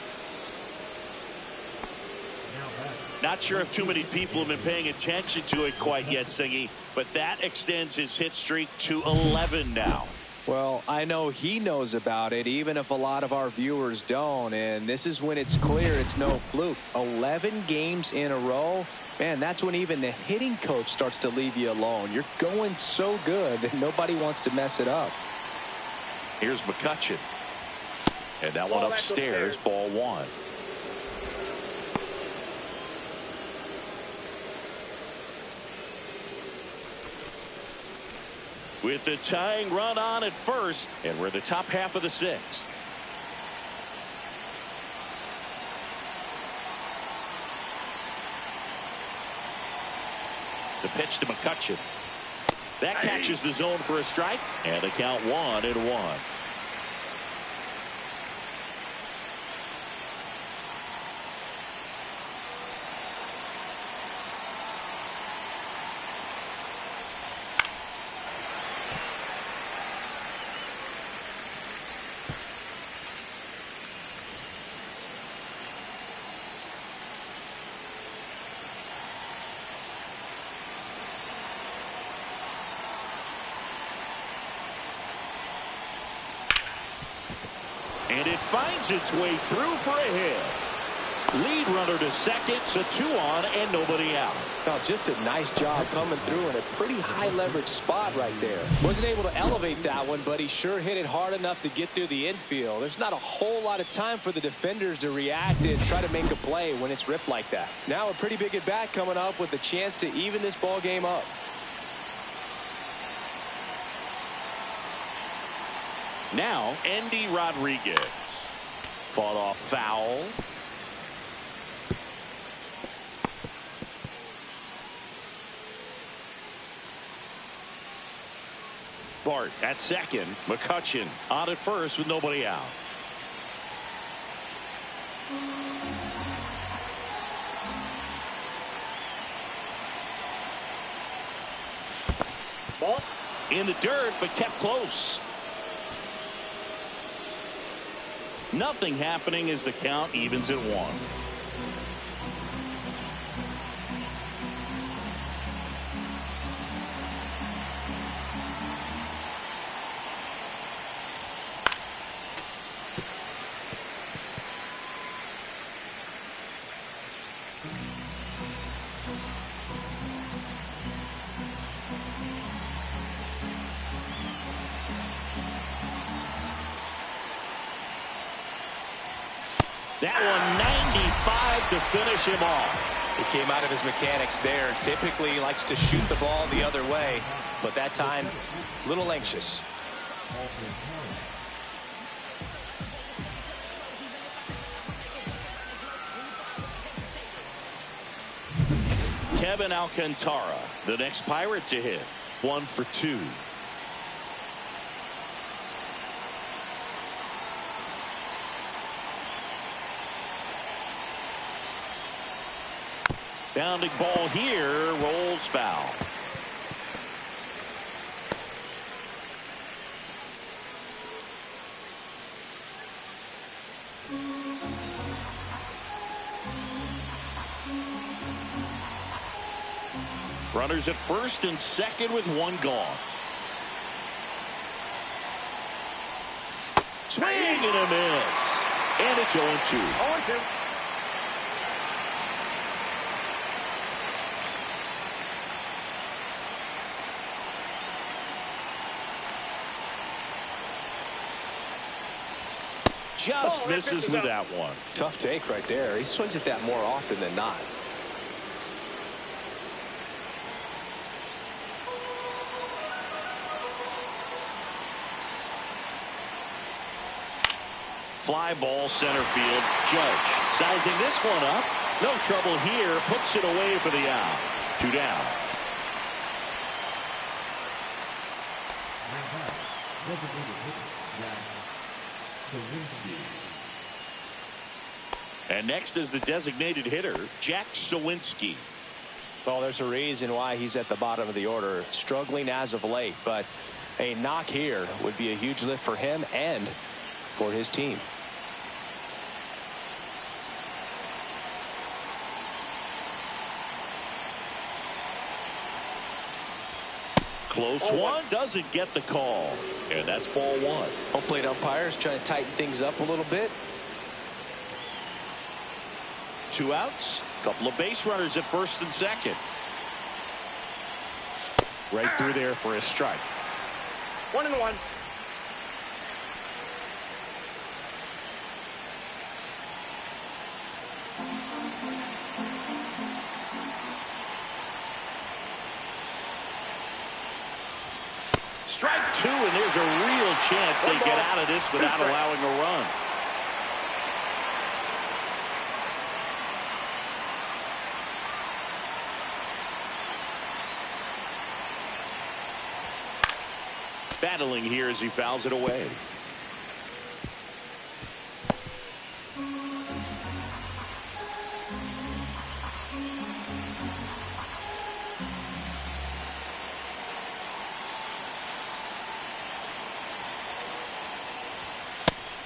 A: Not sure if too many people have been paying attention to it quite yet, Singy, but that extends his hit streak to 11 now.
B: Well, I know he knows about it, even if a lot of our viewers don't. And this is when it's clear it's no fluke. 11 games in a row. Man, that's when even the hitting coach starts to leave you alone. You're going so good that nobody wants to mess it up.
A: Here's McCutchen. And that one upstairs, ball one. With the tying run on at first, and we're in the top half of the sixth. The pitch to McCutchen. That catches the zone for a strike, and the count 1-1. And it finds its way through for a hit. Lead runner to second, so 2 on and nobody out.
B: Oh, just a nice job coming through in a pretty high leverage spot right there. Wasn't able to elevate that one, but he sure hit it hard enough to get through the infield. There's not a whole lot of time for the defenders to react and try to make a play when it's ripped like that. Now a pretty big at bat coming up with a chance to even this ball game up.
A: Now, Andy Rodriguez. Fought off foul. Bart at second. McCutchen on at first with nobody out.
C: Ball
A: In the dirt, but kept close. Nothing happening as the count evens at 1. That one 95 to finish him off.
B: He came out of his mechanics there. Typically he likes to shoot the ball the other way, but that time a little anxious.
A: Kevin Alcantara, the next Pirate to hit. 1 for 2. Bounding ball here, rolls foul. Runners at first and second with 1 gone. Swing and a miss. And it's 0-2.
C: 0-2.
A: Just misses with that one.
B: Tough take right there. He swings at that more often than not.
A: Fly ball center field. Judge sizing this one up. No trouble here. Puts it away for the out. 2 down. And next is the designated hitter, Jack Sawinski.
B: Well, there's a reason why he's at the bottom of the order, struggling as of late, but a knock here would be a huge lift for him and for his team.
A: Close one, doesn't get the call. And that's ball one.
B: Home plate umpires trying to tighten things up a little bit.
A: 2 outs. Couple of base runners at first and second. Right through there for a strike.
C: 1-1.
A: Strike 2, and there's a real chance they get out of this without allowing a run. Battling here as he fouls it away.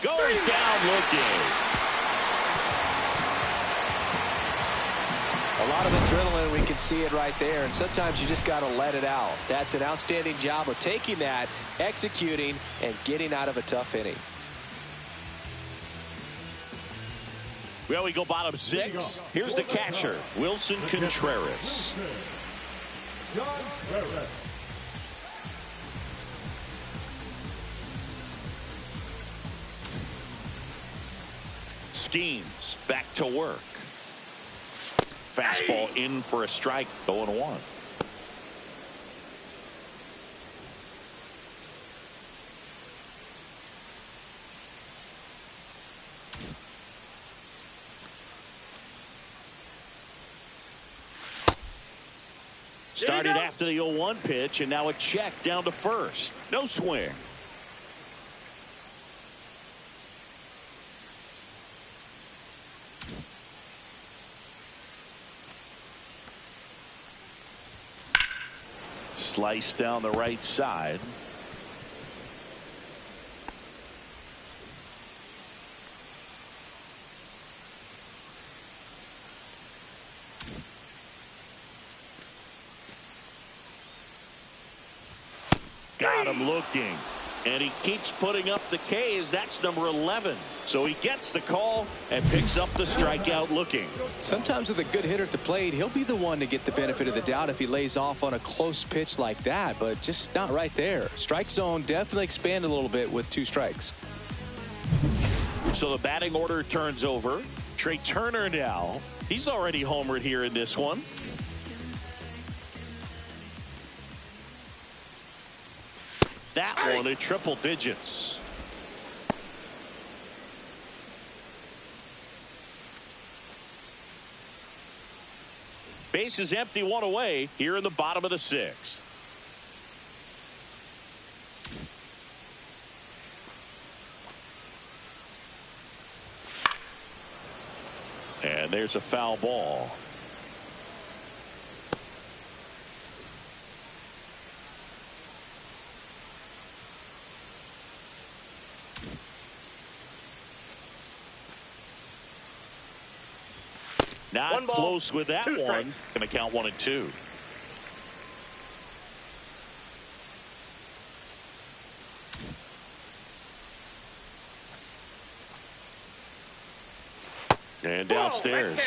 A: Goes down looking.
B: A lot of adrenaline, we can see it right there, and sometimes you just got to let it out. That's an outstanding job of taking that, executing, and getting out of a tough inning.
A: Well, we go bottom 6. Here's the catcher, Wilson Contreras. Skeens back to work. Fastball in for a strike, 0-1. Started after the 0-1 pitch, and now a check down to first. No swing. Slice down the right side. Got him looking. And he keeps putting up the K's. That's number 11. So he gets the call and picks up the strikeout looking.
B: Sometimes with a good hitter at the plate, he'll be the one to get the benefit of the doubt if he lays off on a close pitch like that, but just not right there. Strike zone definitely expanded a little bit with 2 strikes.
A: So the batting order turns over. Trey Turner now. He's already homered here in this one. That one in triple digits. Base is empty, 1 away here in the bottom of the 6th. And there's a foul ball. Not close with that one. Going to count 1 and 2. And downstairs.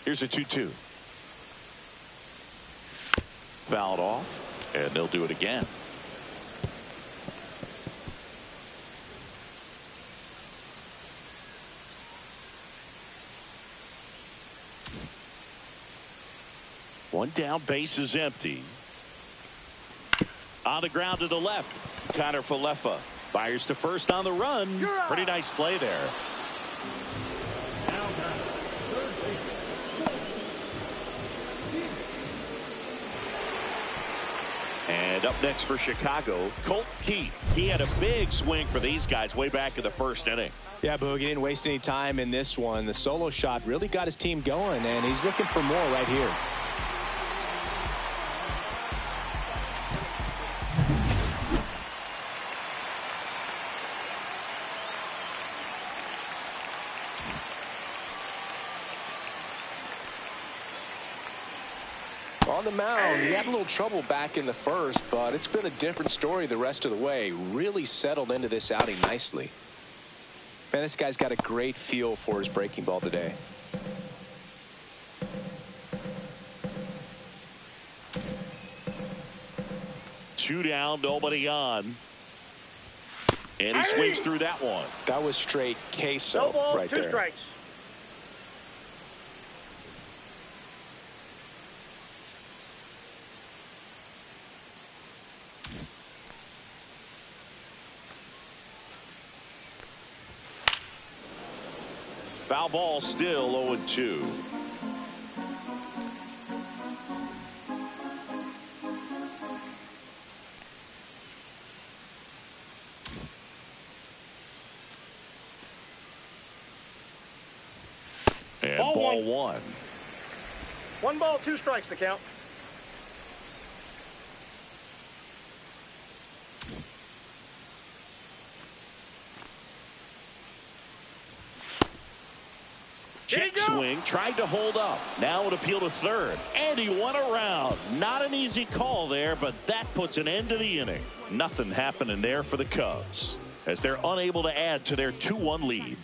A: Here's a 2-2. Fouled off, and they'll do it again. One down, base is empty. On the ground to the left, Connor Falefa fires to first on the run. Pretty nice play there. And up next for Chicago, Colt Keith. He had a big swing for these guys way back in the first inning.
B: Yeah, Boog, he didn't waste any time in this one. The solo shot really got his team going, and he's looking for more right here. On the mound, he had a little trouble back in the first, but it's been a different story the rest of the way. Really settled into this outing nicely. Man, this guy's got a great feel for his breaking ball today.
A: Two down, nobody on. And he swings through that one.
B: That was straight queso
C: No ball,
B: right
C: two
B: there.
C: strikes.
A: Foul ball, still 0-2. And ball one.
C: 1 ball, 2 strikes the count.
A: Check swing, tried to hold up. Now an appeal to third. And he won around. Not an easy call there, but that puts an end to the inning. Nothing happening there for the Cubs as they're unable to add to their 2-1 lead.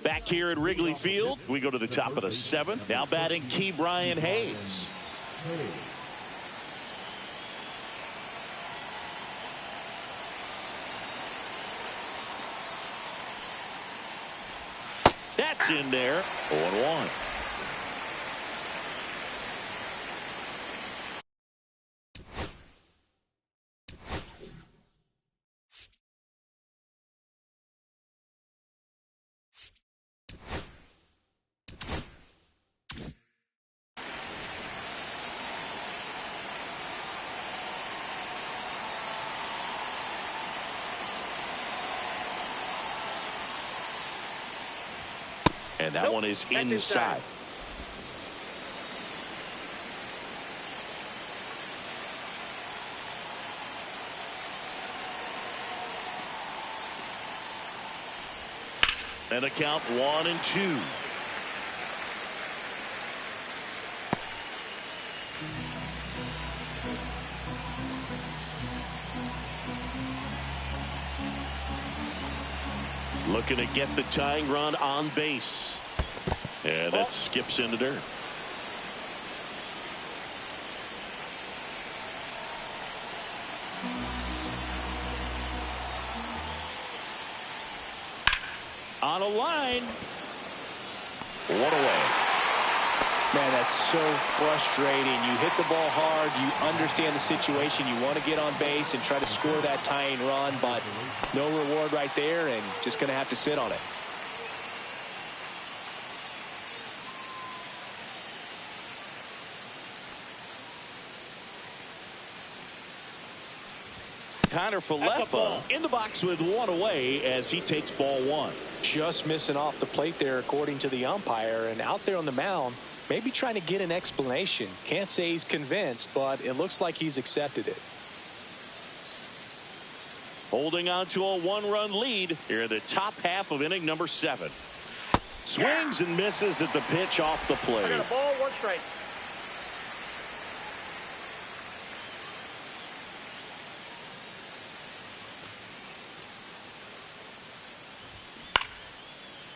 A: Back here at Wrigley Field, we go to the top of the 7th. Now batting Key Brian Hayes. That's in there. 0-1. And that one is inside. And a count 1-2. Looking to get the tying run on base. And that skips into dirt. On a line. One away.
B: Man, that's so frustrating. You hit the ball hard. You understand the situation. You want to get on base and try to score that tying run, but no reward right there, and just going to have to sit on it.
A: Connor Falefa in the box with one away as he takes ball one.
B: Just missing off the plate there according to the umpire, and out there on the mound maybe trying to get an explanation. Can't say he's convinced, but it looks like he's accepted it.
A: Holding on to a one-run lead here in the top half of inning number 7. Swings and misses at the pitch off the plate.
C: I got a ball, 1 strike.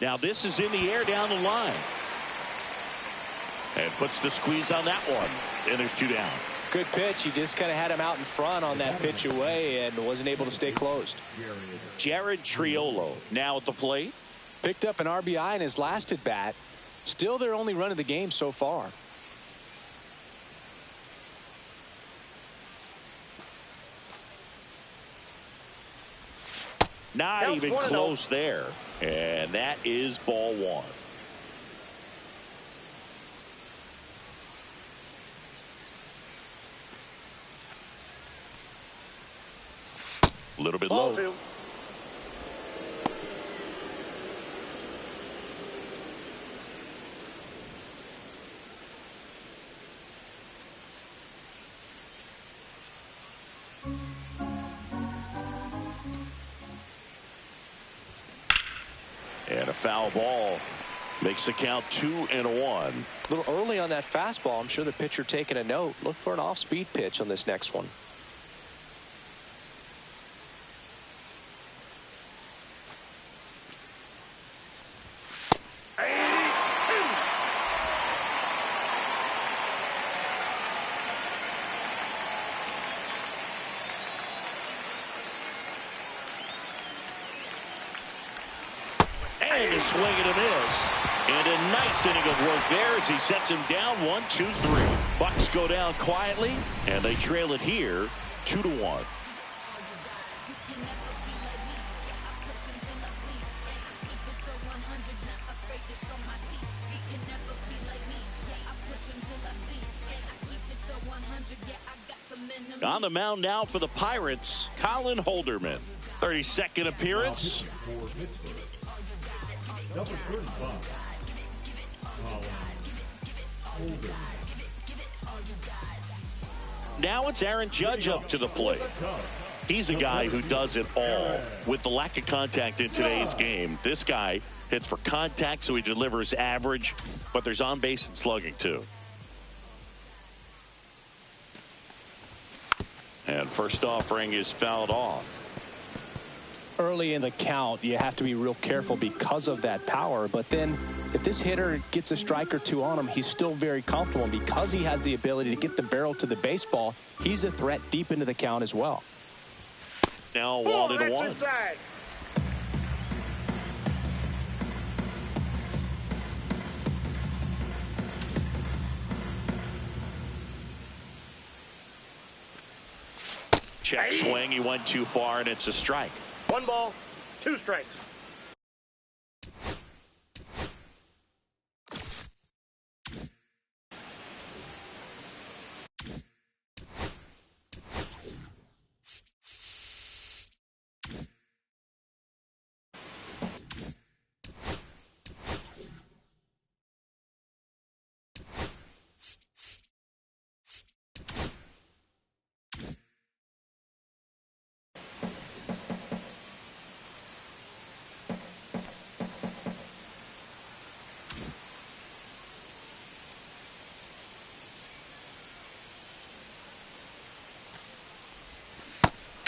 A: Now this is in the air down the line. And puts the squeeze on that one. And there's 2 down.
B: Good pitch. He just kind of had him out in front on that pitch away and wasn't able to stay closed.
A: Jared Triolo now at the plate.
B: Picked up an RBI in his last at bat. Still their only run of the game so far.
A: Not even close there. And that is ball 1. A little bit
C: Ball
A: low.
C: 2.
A: And a foul ball makes the count 2-1.
B: A little early on that fastball. I'm sure the pitcher taking a note. Look for an off-speed pitch on this next one.
A: And a swing and a miss. And a nice inning of work there as he sets him down 1-2-3. Bucks go down quietly, and they trail it here 2-1. On the mound now for the Pirates, Colin Holderman. 32nd appearance.
D: For Pittsburgh, number 35, Colin Holder.
A: Now it's Aaron Judge up to the plate. He's a guy who does it all. With the lack of contact in today's game, this guy hits for contact, so he delivers average, but there's on base and slugging too. And first offering is fouled off.
B: Early in the count, you have to be real careful because of that power. But then if this hitter gets a strike or two on him, he's still very comfortable. And because he has the ability to get the barrel to the baseball, he's a threat deep into the count as well.
A: Now
C: Ball,
A: 1-1.
C: inside.
A: Check swing. He went too far, and it's a strike.
C: 1 ball, 2 strikes.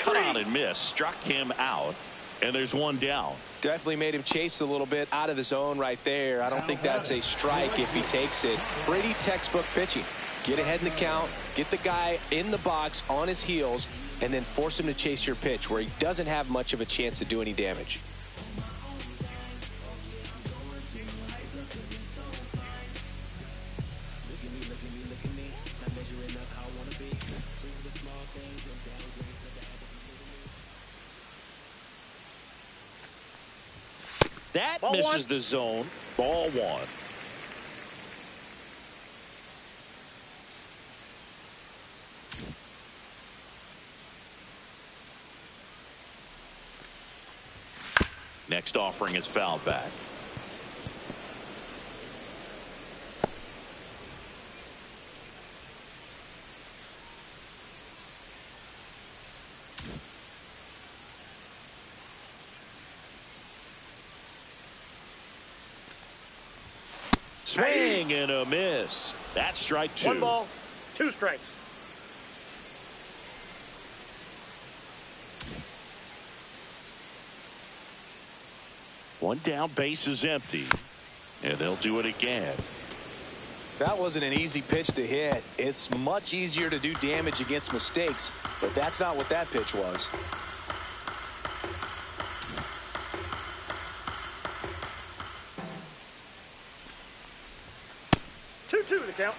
A: On and miss, struck him out, and there's one down.
B: Definitely made him chase a little bit out of the zone right there. I don't think that's a strike if he takes it. Pretty textbook pitching. Get ahead in the count, get the guy in the box on his heels, and then force him to chase your pitch where he doesn't have much of a chance to do any damage.
A: That
C: Ball
A: misses
C: 1.
A: the zone. Ball 1. Next offering is fouled back. Swing and a miss. That's strike 2.
C: 1 ball, 2 strikes.
A: One down, base is empty, and they'll do it again.
B: That wasn't an easy pitch to hit. It's much easier to do damage against mistakes, but that's not what that pitch was.
C: 2-2 the count.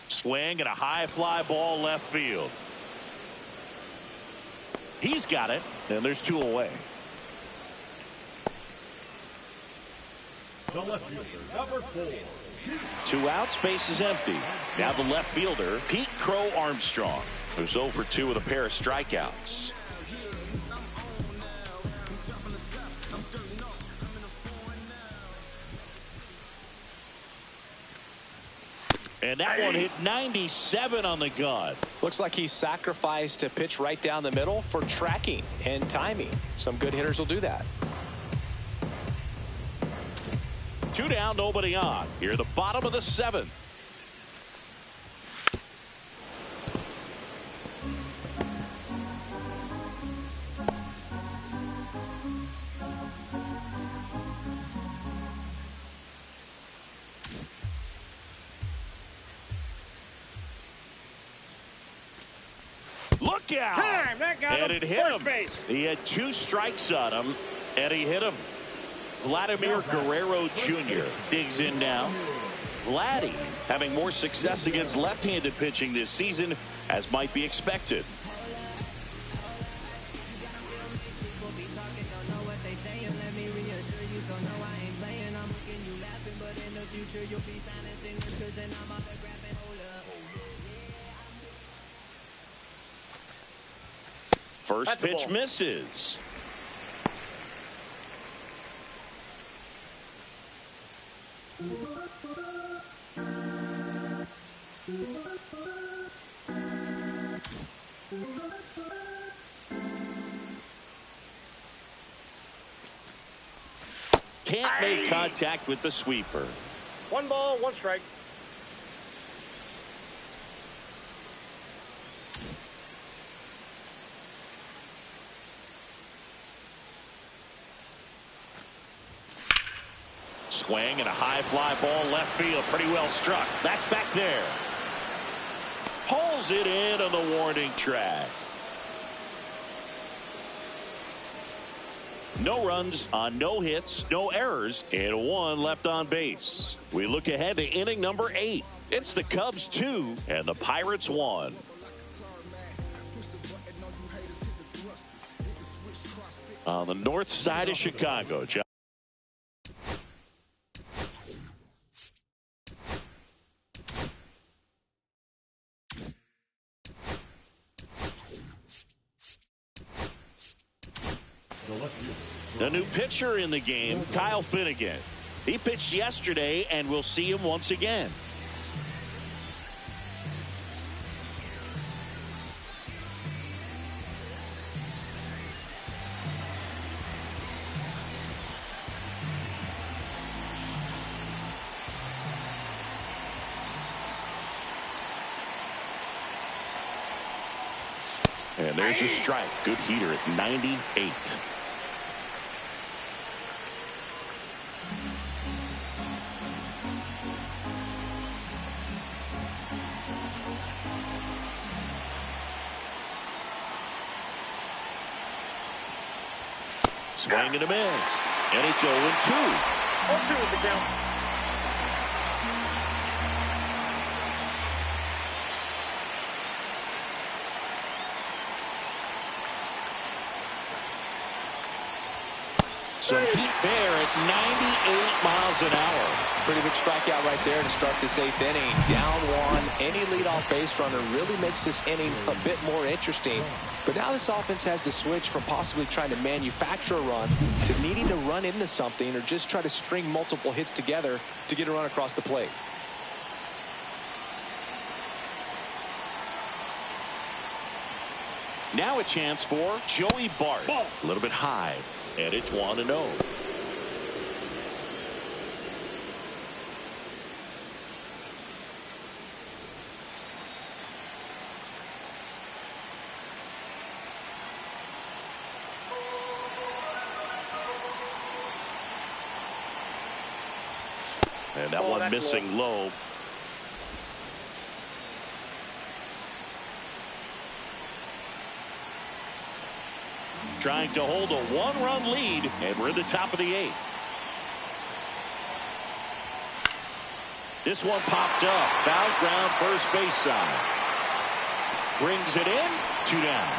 A: Swing and a high fly ball left field. He He's got it, and there's 2 away.
D: The left fielder, number 4.
A: 2 outs, base is empty. Now the left fielder, Pete Crow Armstrong, who's 0 for 2 with a pair of strikeouts. And that one hit 97 on the gun.
B: Looks like he sacrificed a pitch right down the middle for tracking and timing. Some good hitters will do that.
A: 2 down, nobody on. Here, the bottom of the 7th. Look out!
C: Time! That got
A: And
C: him.
A: it hit
C: First
A: him.
C: base.
A: He had 2 strikes on him, and he hit him. Vladimir Guerrero Jr. digs in now. Vladdy having more success against left-handed pitching this season, as might be expected. First pitch misses. Can't make contact with the sweeper.
C: 1 ball, 1 strike.
A: Swing and a high fly ball left field. Pretty well struck. That's back there. Pulls it in on the warning track. No runs on no hits, no errors, and 1 left on base. We look ahead to inning number 8. It's the Cubs 2 and the Pirates 1. On the north side of Chicago, John. A new pitcher in the game, Kyle Finnegan. He pitched yesterday, and we'll see him once again. And there's a strike. Good heater at 98. Swing and a miss. And it's 0-2.
C: 0-2 is the count.
A: Some heat there at 98 miles an hour.
B: Pretty big strikeout right there to start this 8th inning. Down 1. Any leadoff base runner really makes this inning a bit more interesting. But now this offense has to switch from possibly trying to manufacture a run to needing to run into something or just try to string multiple hits together to get a run across the plate.
A: Now a chance for Joey Bart. A little bit high, and it's 1-0. And that one missing low. Trying to hold a 1-run lead, and we're at the top of the 8th. This one popped up. Foul ground, first base side. Brings it in. 2 down.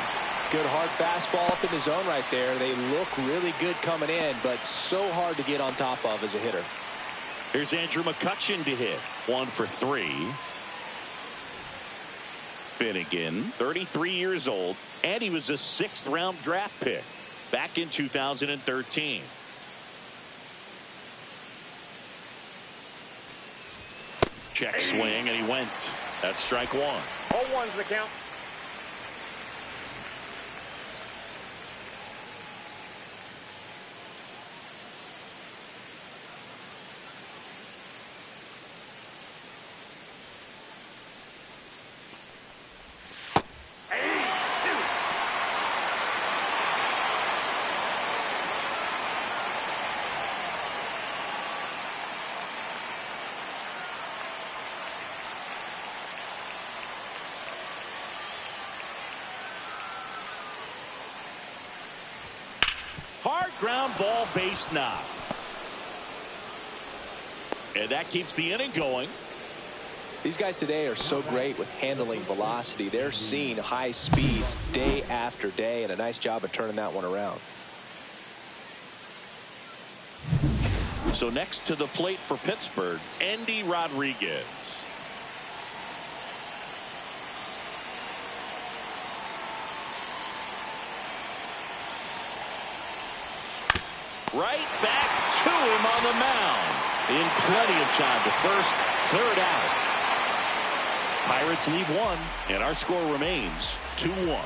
B: Good hard fastball up in the zone right there. They look really good coming in, but so hard to get on top of as a hitter.
A: Here's Andrew McCutchen to hit. 1 for 3. Finnegan, 33 years old, and he was a 6th-round draft pick back in 2013. Check swing, and he went. That's strike 1.
C: 0-1's the count.
A: Hard ground ball, base knock. And that keeps the inning going.
B: These guys today are so great with handling velocity. They're seeing high speeds day after day, and a nice job of turning that one around.
A: So next to the plate for Pittsburgh, Endy Rodriguez. Right back to him on the mound. In plenty of time to first, 3rd out. Pirates lead 1, and our score remains 2-1.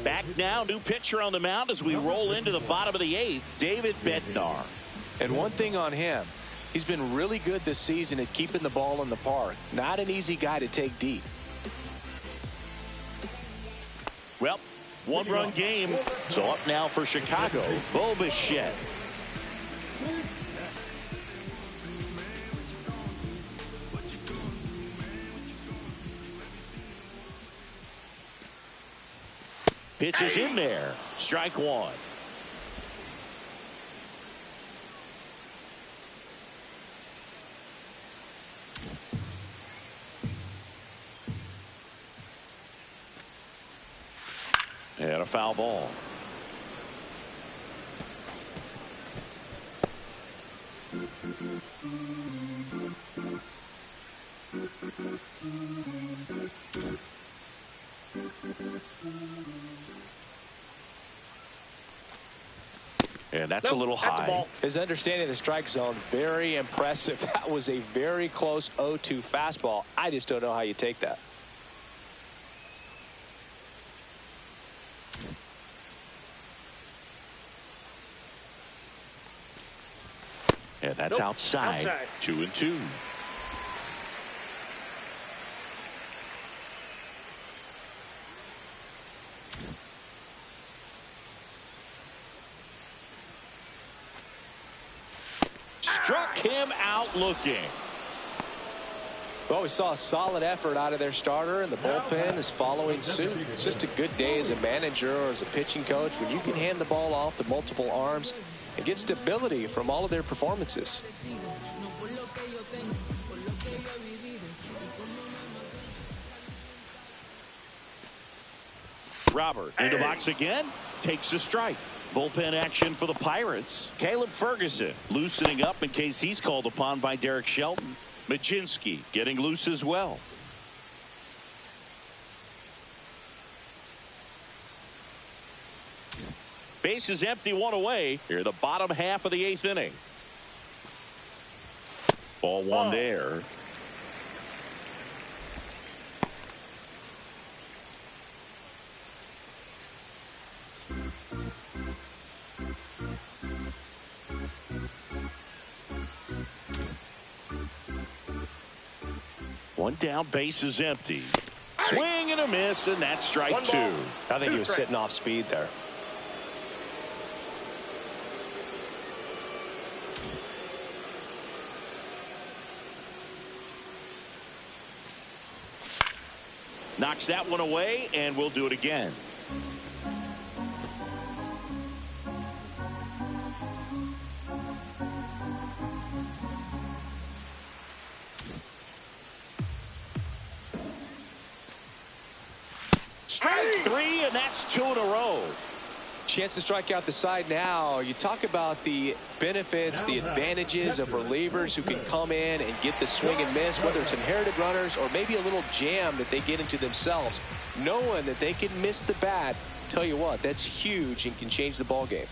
A: Back now, new pitcher on the mound as we roll into the bottom of the 8th, David Bednar.
B: And one thing on him, he's been really good this season at keeping the ball in the park. Not an easy guy to take deep.
A: Well, 1-run game. So up now for Chicago, Bo Bichette. Pitch is in there. Strike 1. And a foul ball. And that's a little high.
B: His understanding of the strike zone, very impressive. That was a very close 0-2 fastball. I just don't know how you take that.
A: And that's outside. 2-2. Struck him out looking.
B: Well, we saw a solid effort out of their starter, and the bullpen is following suit. It's just a good day as a manager or as a pitching coach when you can hand the ball off to multiple arms and get stability from all of their performances.
A: Robert in the box again, takes a strike. Bullpen action for the Pirates. Caleb Ferguson loosening up in case he's called upon by Derek Shelton. Majinski getting loose as well. Base is empty, 1 away. Here, the bottom half of the 8th inning. Ball 1 there. One down, base is empty. Swing and a miss, and that's strike 2.
B: I think he was sitting off speed there.
A: Knocks that one away, and we'll do it again. 3, and that's 2 in a row.
B: Chance to strike out the side now. You talk about the benefits, the advantages of relievers who can come in and get the swing and miss, whether it's inherited runners or maybe a little jam that they get into themselves. Knowing that they can miss the bat, tell you what, that's huge and can change the ball game.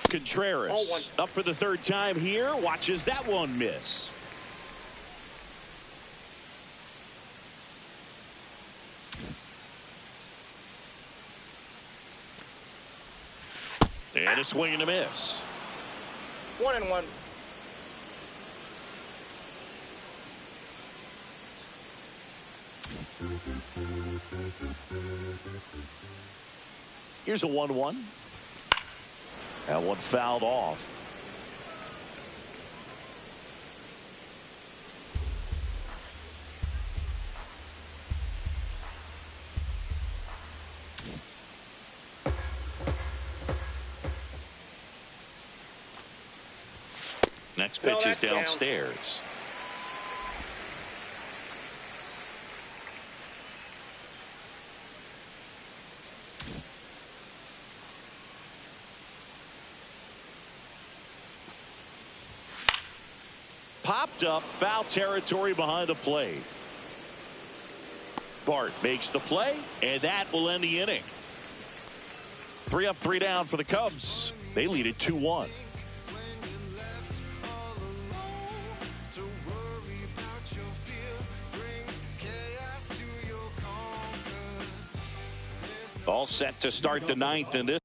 A: Contreras up for the 3rd time here, watches that one miss. And a swing and a miss.
C: 1-1.
A: Here's a 1-1. That one fouled off. Next pitch is downstairs. Popped up, foul territory behind the plate. Bart makes the play, and that will end the inning. 3 up, 3 down for the Cubs. They lead it 2-1. All set to start the 9th in this.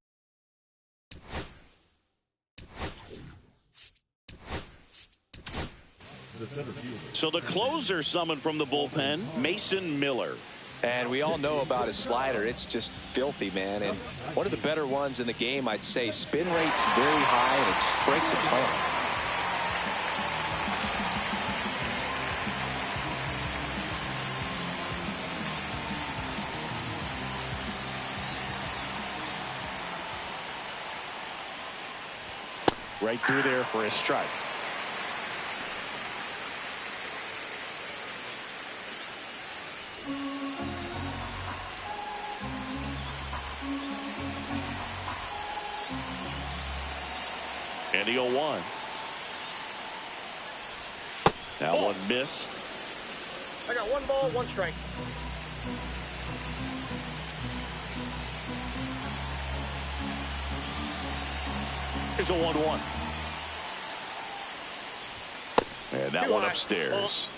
A: So the closer summoned from the bullpen, Mason Miller.
B: And we all know about his slider. It's just filthy, man. And one of the better ones in the game, I'd say. Spin rate's very high, and it just breaks a ton.
A: Right through there for a strike. And the 0-1. That one missed.
C: I got 1 ball, 1 strike.
A: Here's a 1-1. And that one upstairs.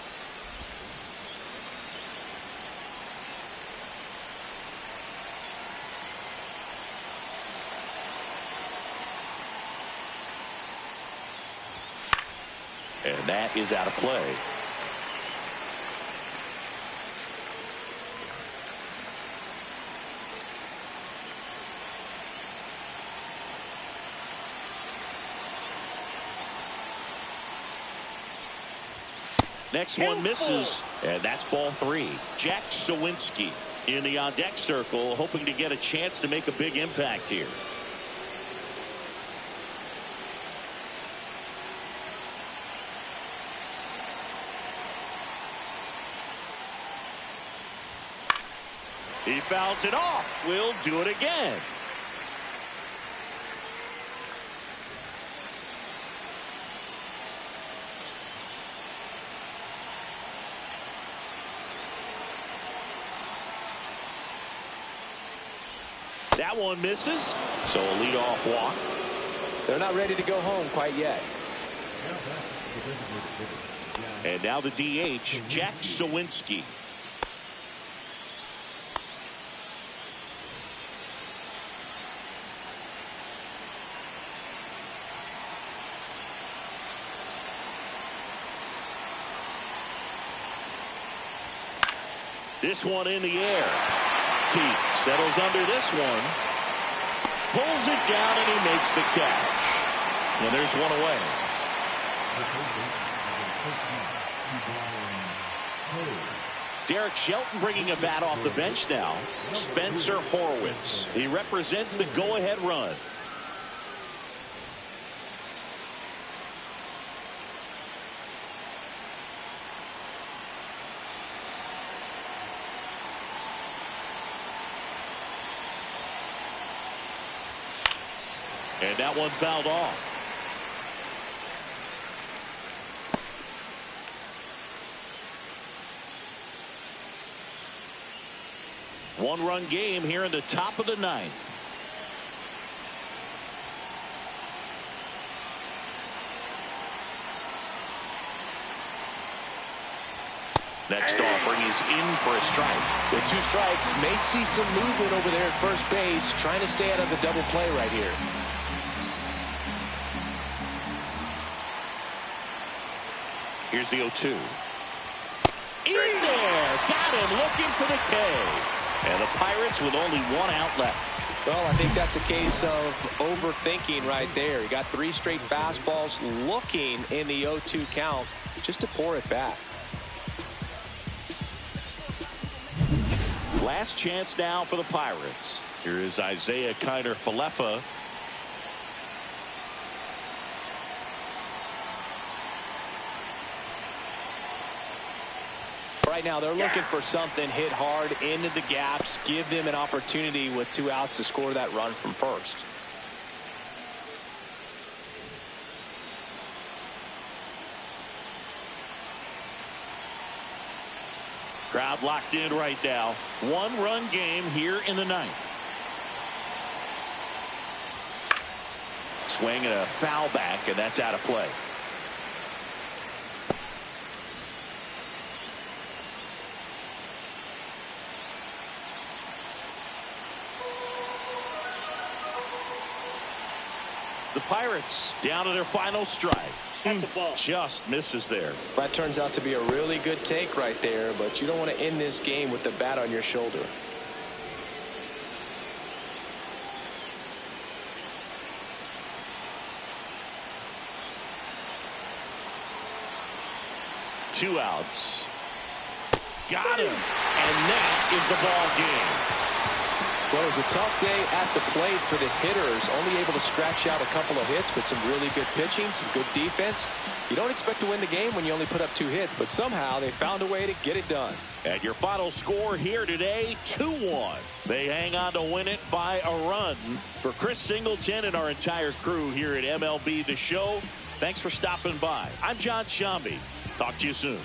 A: And that is out of play. Next one misses, and that's ball 3. Jack Sawinski in the on-deck circle, hoping to get a chance to make a big impact here. He fouls it off. We'll do it again. That one misses, so a leadoff walk.
B: They're not ready to go home quite yet.
A: And now the DH, Jack Sawinski. This one in the air. Keith settles under this one. Pulls it down and he makes the catch. And there's one away. Derek Shelton bringing a bat off the bench now. Spencer Horwitz. He represents the go-ahead run. And that one fouled off. One-run game here in the top of the ninth. Next offering is in for a strike.
B: With 2 strikes, may see some movement over there at first base, trying to stay out of the double play right here.
A: Here's the 0-2. In there! Got him looking for the K. And the Pirates with only 1 out left.
B: Well, I think that's a case of overthinking right there. He got 3 straight fastballs looking in the 0-2 count just to pour it back.
A: Last chance now for the Pirates. Here is Isaiah Kiner-Falefa.
B: Right now, they're looking for something hit hard into the gaps, give them an opportunity with 2 outs to score that run from first.
A: Crowd locked in right now. 1-run game here in the ninth. Swing and a foul back, and that's out of play. The Pirates down to their final strike. Just misses there.
B: That turns out to be a really good take right there, but you don't want to end this game with the bat on your shoulder.
A: Two outs. Got him. And that is the ball game.
B: Well, it was a tough day at the plate for the hitters. Only able to scratch out a couple of hits, but some really good pitching, some good defense. You don't expect to win the game when you only put up 2 hits, but somehow they found a way to get it done.
A: And your final score here today, 2-1. They hang on to win it by a run. For Chris Singleton and our entire crew here at MLB The Show, thanks for stopping by. I'm John Shambi. Talk to you soon.